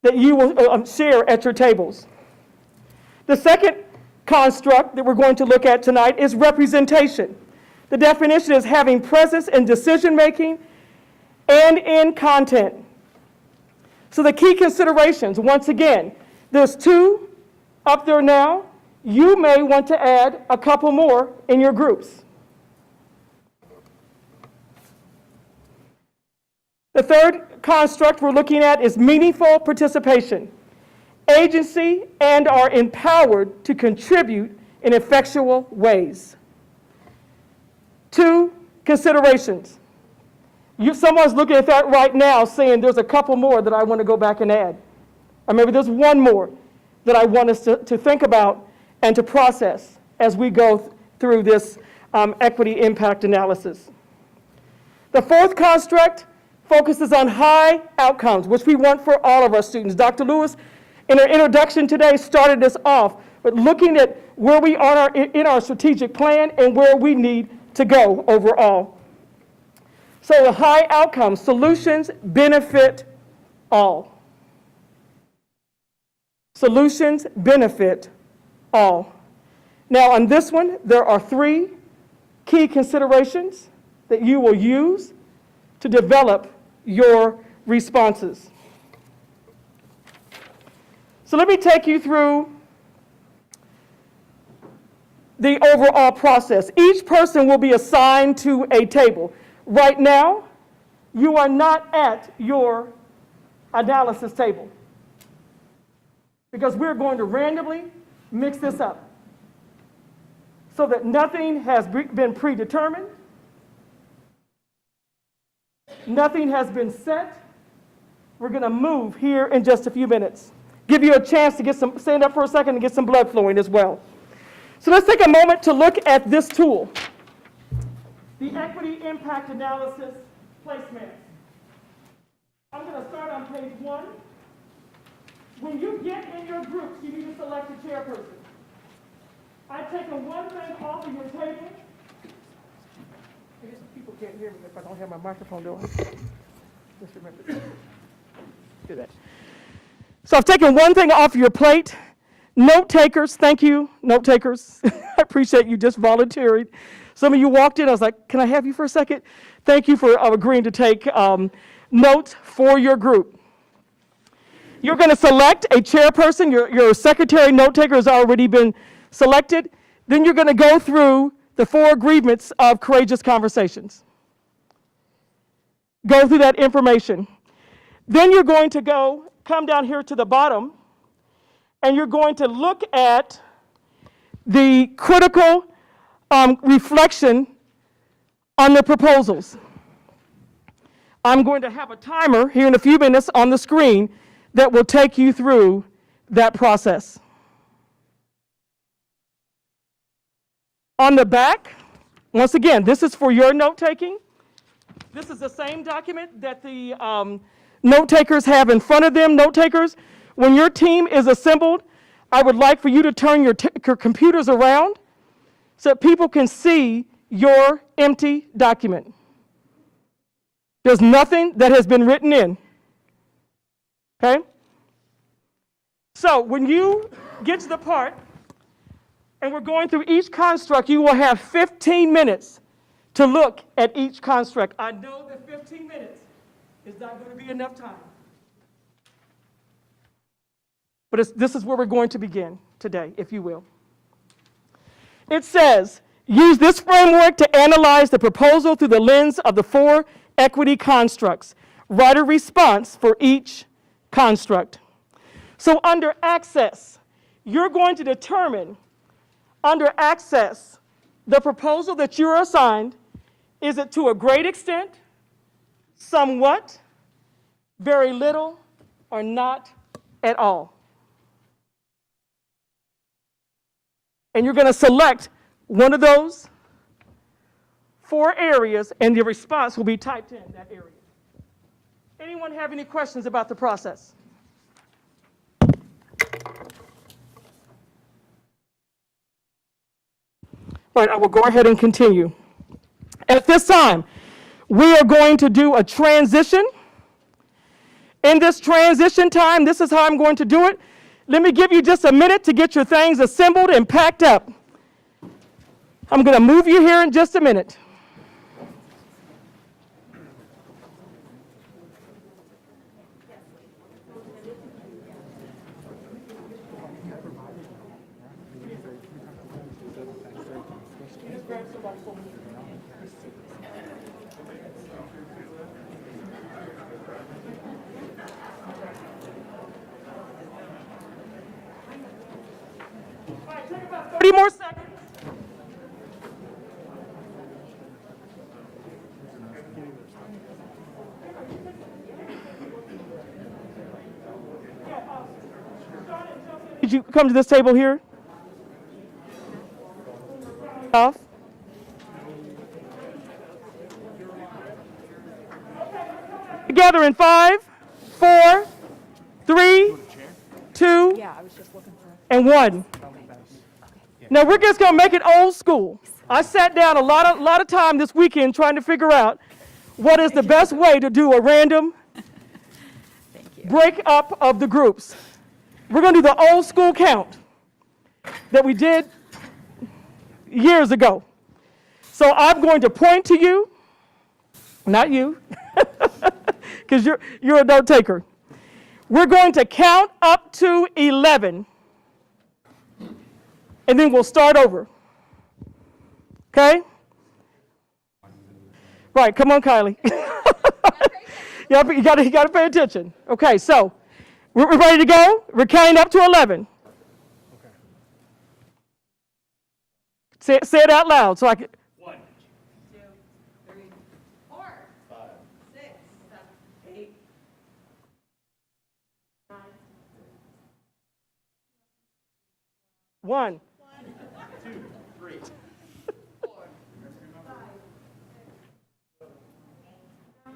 that you will share at your tables. The second construct that we're going to look at tonight is representation. The definition is having presence in decision-making and in content. So the key considerations, once again, there's two up there now. You may want to add a couple more in your groups. The third construct we're looking at is meaningful participation. Agency and are empowered to contribute in effectual ways. Two considerations. Someone's looking at that right now saying there's a couple more that I want to go back and add. Or maybe there's one more that I want us to think about and to process as we go through this equity impact analysis. The fourth construct focuses on high outcomes, which we want for all of our students. Dr. Lewis, in her introduction today, started this off with looking at where we are in our strategic plan and where we need to go overall. So the high outcomes, solutions benefit all. Solutions benefit all. Now on this one, there are three key considerations that you will use to develop your responses. So let me take you through the overall process. Each person will be assigned to a table. Right now, you are not at your analysis table because we're going to randomly mix this up so that nothing has been predetermined, nothing has been set. We're going to move here in just a few minutes. Give you a chance to stand up for a second and get some blood flowing as well. So let's take a moment to look at this tool, the Equity Impact Analysis Placemat. I'm going to start on page 1. When you get in your groups, you need to select a chairperson. I've taken one thing off of your table. I guess people can't hear me if I don't have my microphone doing. Just remember to do that. So I've taken one thing off your plate. Note takers, thank you, note takers. I appreciate you just volunteering. Some of you walked in, I was like, can I have you for a second? Thank you for agreeing to take notes for your group. You're going to select a chairperson. Your secretary note taker has already been selected. Then you're going to go through the 4 agreements of courageous conversations. Go through that information. Then you're going to come down here to the bottom, and you're going to look at the critical reflection on the proposals. I'm going to have a timer here in a few minutes on the screen that will take you through that process. On the back, once again, this is for your note-taking. This is the same document that the note takers have in front of them. Note takers, when your team is assembled, I would like for you to turn your computers around so that people can see your empty document. There's nothing that has been written in. Okay? So when you get to the part, and we're going through each construct, you will have 15 minutes to look at each construct. I know that 15 minutes is not going to be enough time. but this is where we're going to begin today, if you will. It says, use this framework to analyze the proposal through the lens of the 4 equity constructs. Write a response for each construct. So under access, you're going to determine, under access, the proposal that you're assigned, is it to a great extent, somewhat, very little, or not at all? And you're going to select one of those 4 areas, and the response will be typed in that area. Anyone have any questions about the process? All right, I will go ahead and continue. At this time, we are going to do a transition. In this transition time, this is how I'm going to do it. Let me give you just a minute to get your things assembled and packed up. I'm going to move you here in just a minute. Take about 30 more seconds. Did you come to this table here? Off. Together in 5, 4, 3, 2, and 1. Now we're just going to make it old school. I sat down a lot of time this weekend trying to figure out what is the best way to do a random break up of the groups. We're going to do the old school count that we did years ago. So I'm going to point to you, not you, because you're a note taker. We're going to count up to 11, and then we'll start over. Okay? Right, come on, Kylie. You got to pay attention. Okay, so we're ready to go? We're counting up to 11. Okay. Say it out loud so I can. 1, 2, 3, 4, 5, 6, 7, 8, 9. 1. 2, 3, 4, 5, 6, 7, 8, 9,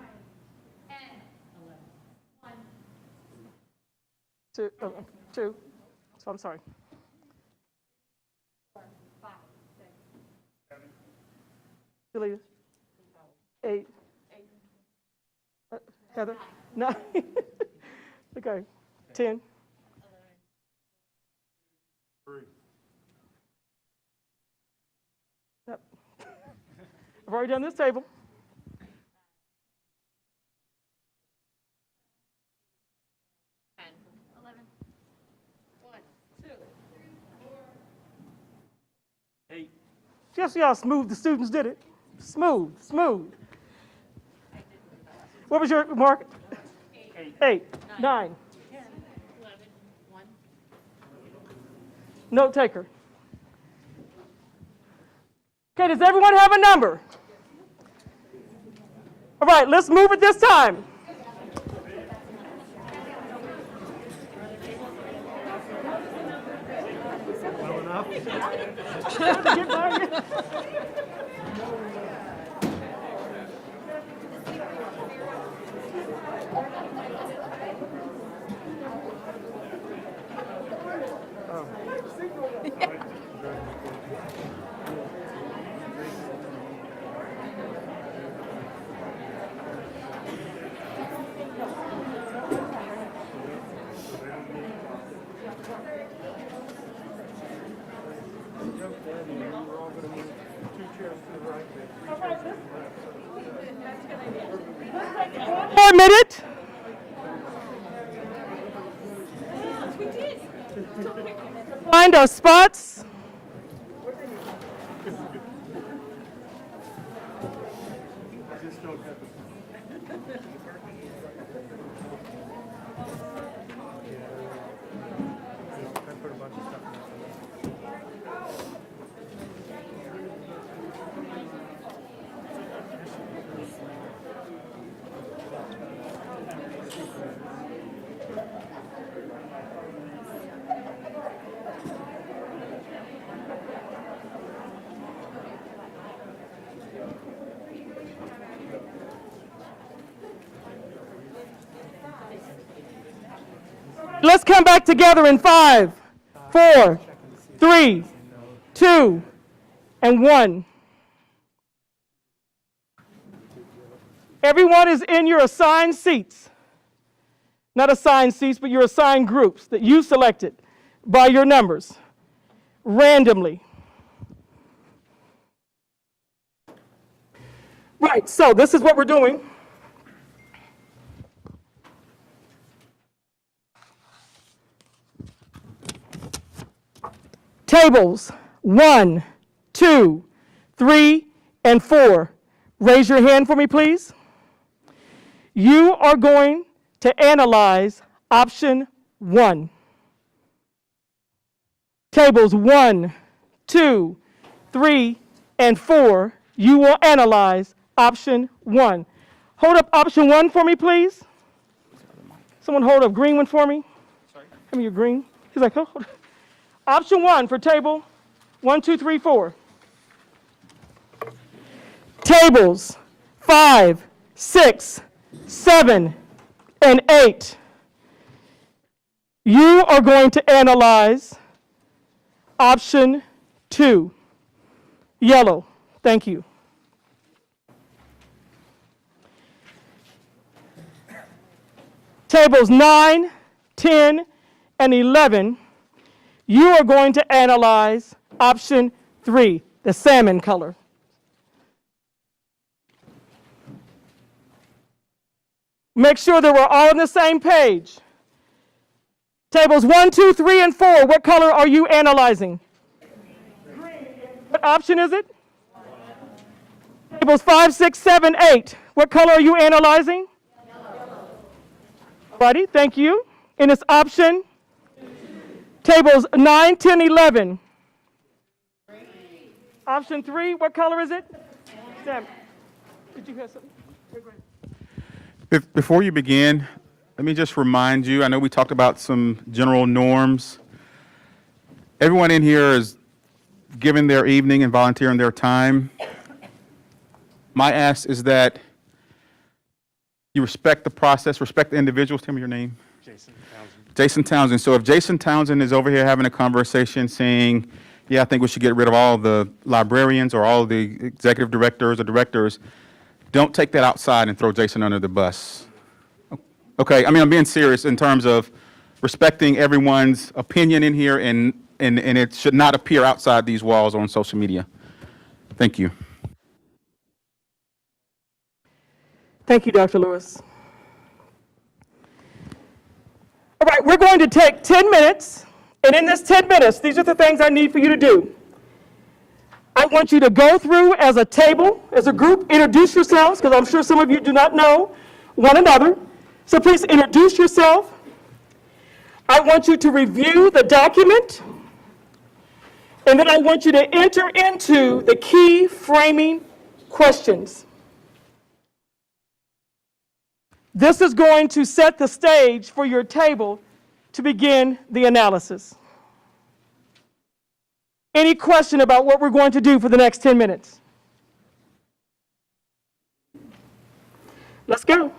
10, 11, 1, 2. So I'm sorry. 4, 5, 6, 7, Julia. 8. Heather. 9. Okay. 10. 3. Yep. I've already done this table. 10, 11, 1, 2, 8. Just see how smooth the students did it. Smooth. What was your mark? 8. 9. 10, 11, 1. Note taker. Okay, does everyone have a number? All right, let's move it this time. One more minute. Find our spots. Let's come back together in 5, 4, 3, 2, and 1. Everyone is in your assigned seats. Not assigned seats, but your assigned groups that you selected by your numbers, randomly. Right, so this is what we're doing. Tables 1, 2, 3, and 4. Raise your hand for me, please. You are going to analyze option 1. Tables 1, 2, 3, and 4. You will analyze option 1. Hold up option 1 for me, please. Someone hold up green one for me. Sorry. Give me your green. He's like, oh, hold on. Option 1 for table 1, 2, 3, 4. Tables 5, 6, 7, and 8. You are going to analyze option 2. Yellow. Thank you. Tables 9, 10, and 11. You are going to analyze option 3, the salmon color. Make sure that we're all on the same page. Tables 1, 2, 3, and 4, what color are you analyzing? Green. What option is it? Tables 5, 6, 7, 8, what color are you analyzing? Yellow. Righty, thank you. And it's option? Tables 9, 10, 11. Option 3, what color is it? Sam, did you hear something? Before you begin, let me just remind you, I know we talked about some general norms. Everyone in here is giving their evening and volunteering their time. My ask is that you respect the process, respect the individuals. Tell me your name. Jason Townsend. So if Jason Townsend is over here having a conversation saying, yeah, I think we should get rid of all the librarians or all the executive directors or directors, don't take that outside and throw Jason under the bus. Okay, I mean, I'm being serious in terms of respecting everyone's opinion in here, and it should not appear outside these walls on social media. Thank you. Thank you, Dr. Lewis. All right, we're going to take 10 minutes, and in this 10 minutes, these are the things I need for you to do. I want you to go through as a table, as a group, introduce yourselves, because I'm sure some of you do not know one another. So please introduce yourself. I want you to review the document, and then I want you to enter into the key framing questions. This is going to set the stage for your table to begin the analysis. Any question about what we're going to do for the next 10 minutes? Let's go.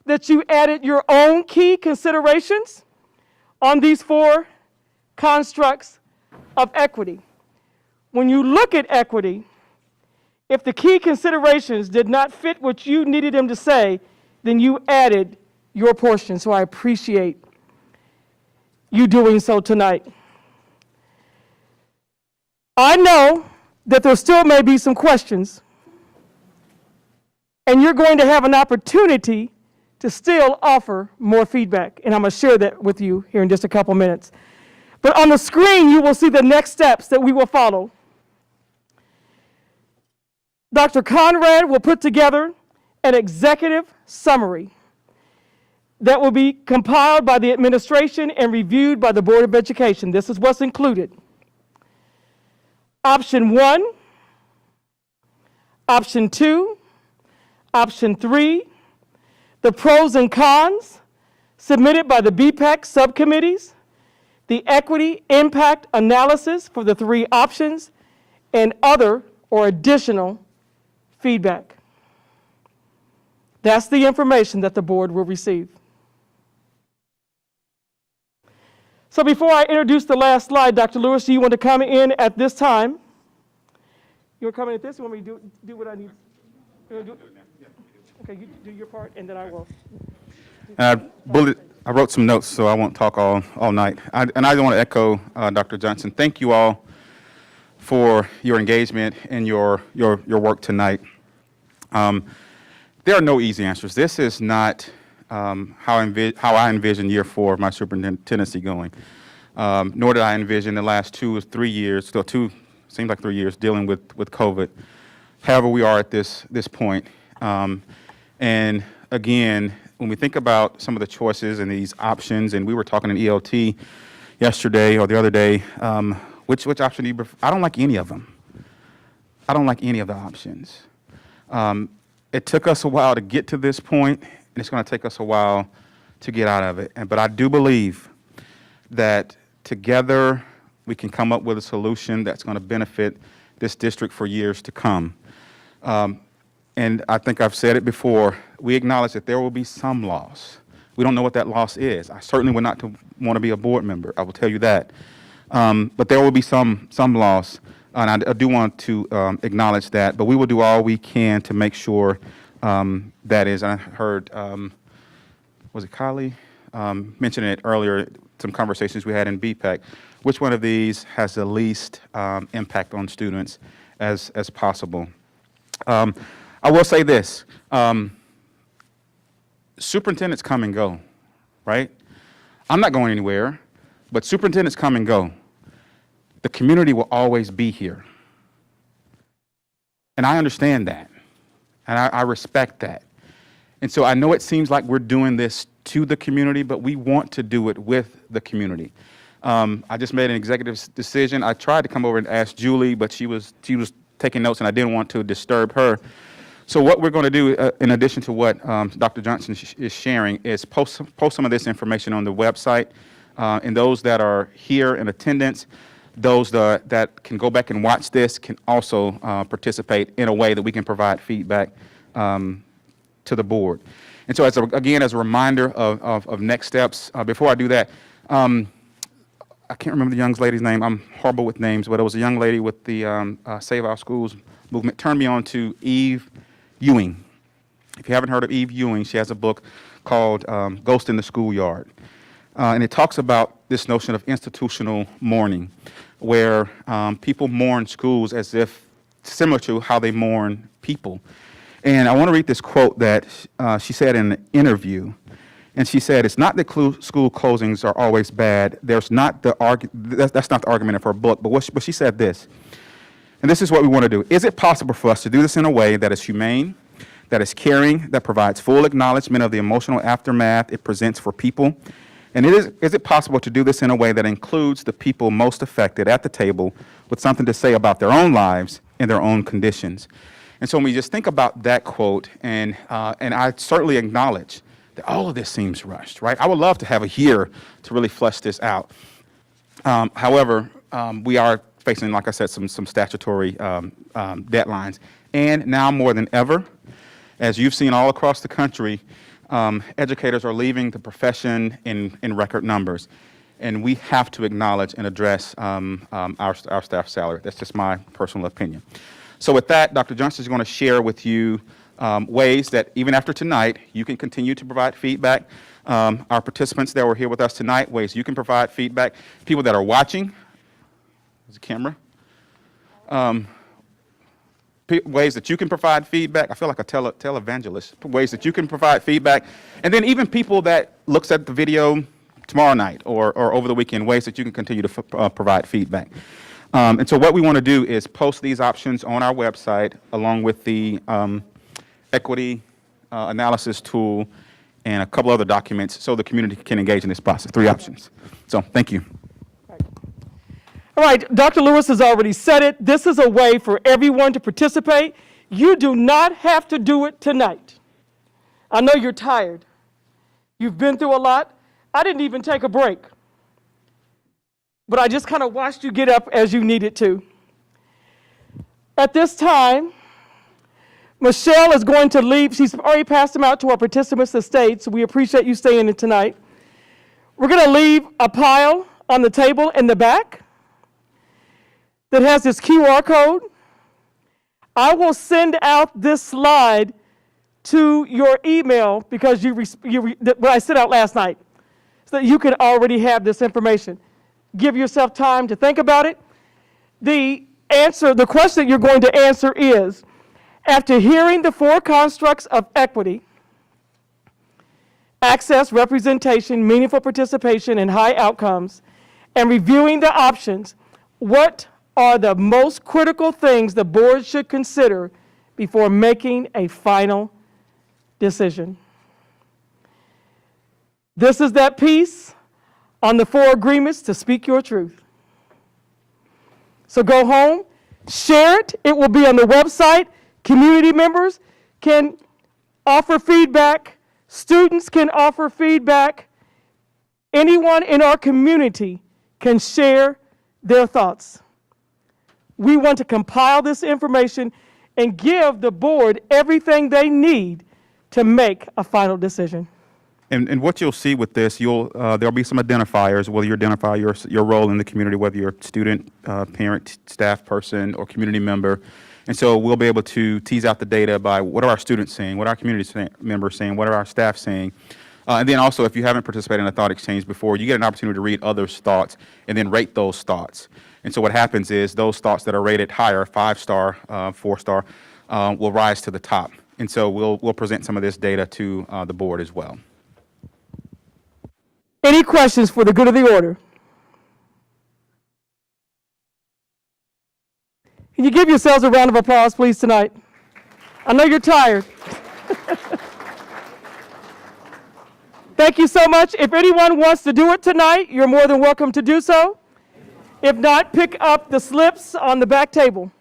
that you added your own key considerations on these 4 constructs of equity. When you look at equity, if the key considerations did not fit what you needed them to say, then you added your portion. So I appreciate you doing so tonight. I know that there still may be some questions, and you're going to have an opportunity to still offer more feedback, and I'm going to share that with you here in just a couple minutes. But on the screen, you will see the next steps that we will follow. Dr. Conrad will put together an executive summary that will be compiled by the administration and reviewed by the Board of Education. This is what's included. Option 1, option 2, option 3, the pros and cons submitted by the BPAC subcommittees, the equity impact analysis for the 3 options, and other or additional feedback. That's the information that the board will receive. So before I introduce the last slide, Dr. Lewis, do you want to come in at this time? You want to come in at this? You want me to do what I need? Okay, you do your part, and then I will. I wrote some notes, so I won't talk all night. I want to echo Dr. Johnson. Thank you all for your engagement and your work tonight. There are no easy answers. This is not how I envision year 4 of my superintendency going. Nor did I envision the last 2 or 3 years, still 2, seems like 3 years, dealing with COVID. However, we are at this point. And again, when we think about some of the choices and these options, and we were talking in ELT yesterday or the other day, which option do you prefer? I don't like any of them. I don't like any of the options. It took us a while to get to this point, and it's going to take us a while to get out of it. But I do believe that together we can come up with a solution that's going to benefit this district for years to come. And I think I've said it before, we acknowledge that there will be some loss. We don't know what that loss is. I certainly would not want to be a board member, I will tell you that. But there will be some loss, and I do want to acknowledge that, but we will do all we can to make sure that is. I heard, was it Kylie mentioning it earlier, some conversations we had in BPAC. Which one of these has the least impact on students as possible? I will say this, superintendents come and go, right? I'm not going anywhere, but superintendents come and go. The community will always be here. And I understand that, and I respect that. And so I know it seems like we're doing this to the community, but we want to do it with the community. I just made an executive decision. I tried to come over and ask Julie, but she was taking notes, and I didn't want to disturb her. So what we're going to do, in addition to what Dr. Johnson is sharing, is post some of this information on the website. And those that are here in attendance, those that can go back and watch this can also participate in a way that we can provide feedback to the board. And so, again, as a reminder of next steps, before I do that, I can't remember the young lady's name. I'm horrible with names, but it was a young lady with the Save Our Schools movement. Turned me on to Eve Ewing. If you haven't heard of Eve Ewing, she has a book called Ghost in the Schoolyard. And it talks about this notion of institutional mourning, where people mourn schools as if similar to how they mourn people. And I want to read this quote that she said in an interview. And she said, "It's not that school closings are always bad. That's not the argument of her book. But she said this, and this is what we want to do. Is it possible for us to do this in a way that is humane, that is caring, that provides full acknowledgement of the emotional aftermath it presents for people? And is it possible to do this in a way that includes the people most affected at the table with something to say about their own lives and their own conditions?" And so when we just think about that quote, and I certainly acknowledge that all of this seems rushed, right? I would love to have a year to really flesh this out. However, we are facing, like I said, some statutory deadlines. And now more than ever, as you've seen all across the country, educators are leaving the profession in record numbers, and we have to acknowledge and address our staff salary. That's just my personal opinion. So with that, Dr. Johnston is going to share with you ways that even after tonight, you can continue to provide feedback. Our participants that were here with us tonight, ways you can provide feedback. People that are watching, there's a camera. Ways that you can provide feedback. I feel like a televangelist. Ways that you can provide feedback. And then even people that looks at the video tomorrow night or over the weekend, ways that you can continue to provide feedback. And so what we want to do is post these options on our website along with the equity analysis tool and a couple other documents so the community can engage in this process. 3 options. So thank you. All right, Dr. Lewis has already said it. This is a way for everyone to participate. You do not have to do it tonight. I know you're tired. You've been through a lot. I didn't even take a break. But I just kind of watched you get up as you needed to. At this time, Michelle is going to leave. She's already passed them out to our participants to state, so we appreciate you staying in tonight. We're going to leave a pile on the table in the back that has this QR code. I will send out this slide to your email because what I sent out last night, so that you can already have this information. Give yourself time to think about it. The question you're going to answer is, after hearing the 4 constructs of equity, access, representation, meaningful participation, and high outcomes, and reviewing the options, what are the most critical things the board should consider before making a final decision? This is that piece on the 4 agreements to speak your truth. So go home, share it. It will be on the website. Community members can offer feedback. Students can offer feedback. Anyone in our community can share their thoughts. We want to compile this information and give the board everything they need to make a final decision. And what you'll see with this, there'll be some identifiers, whether you identify your role in the community, whether you're a student, parent, staff person, or community member. And so we'll be able to tease out the data by what are our students saying, what are our community members saying, what are our staff saying. And then also, if you haven't participated in a thought exchange before, you get an opportunity to read others' thoughts and then rate those thoughts. And so what happens is those thoughts that are rated higher, 5-star, 4-star, will rise to the top. And so we'll present some of this data to the board as well. Any questions for the good of the order? Can you give yourselves a round of applause, please, tonight? I know you're tired. Thank you so much. If anyone wants to do it tonight, you're more than welcome to do so. If not, pick up the slips on the back table.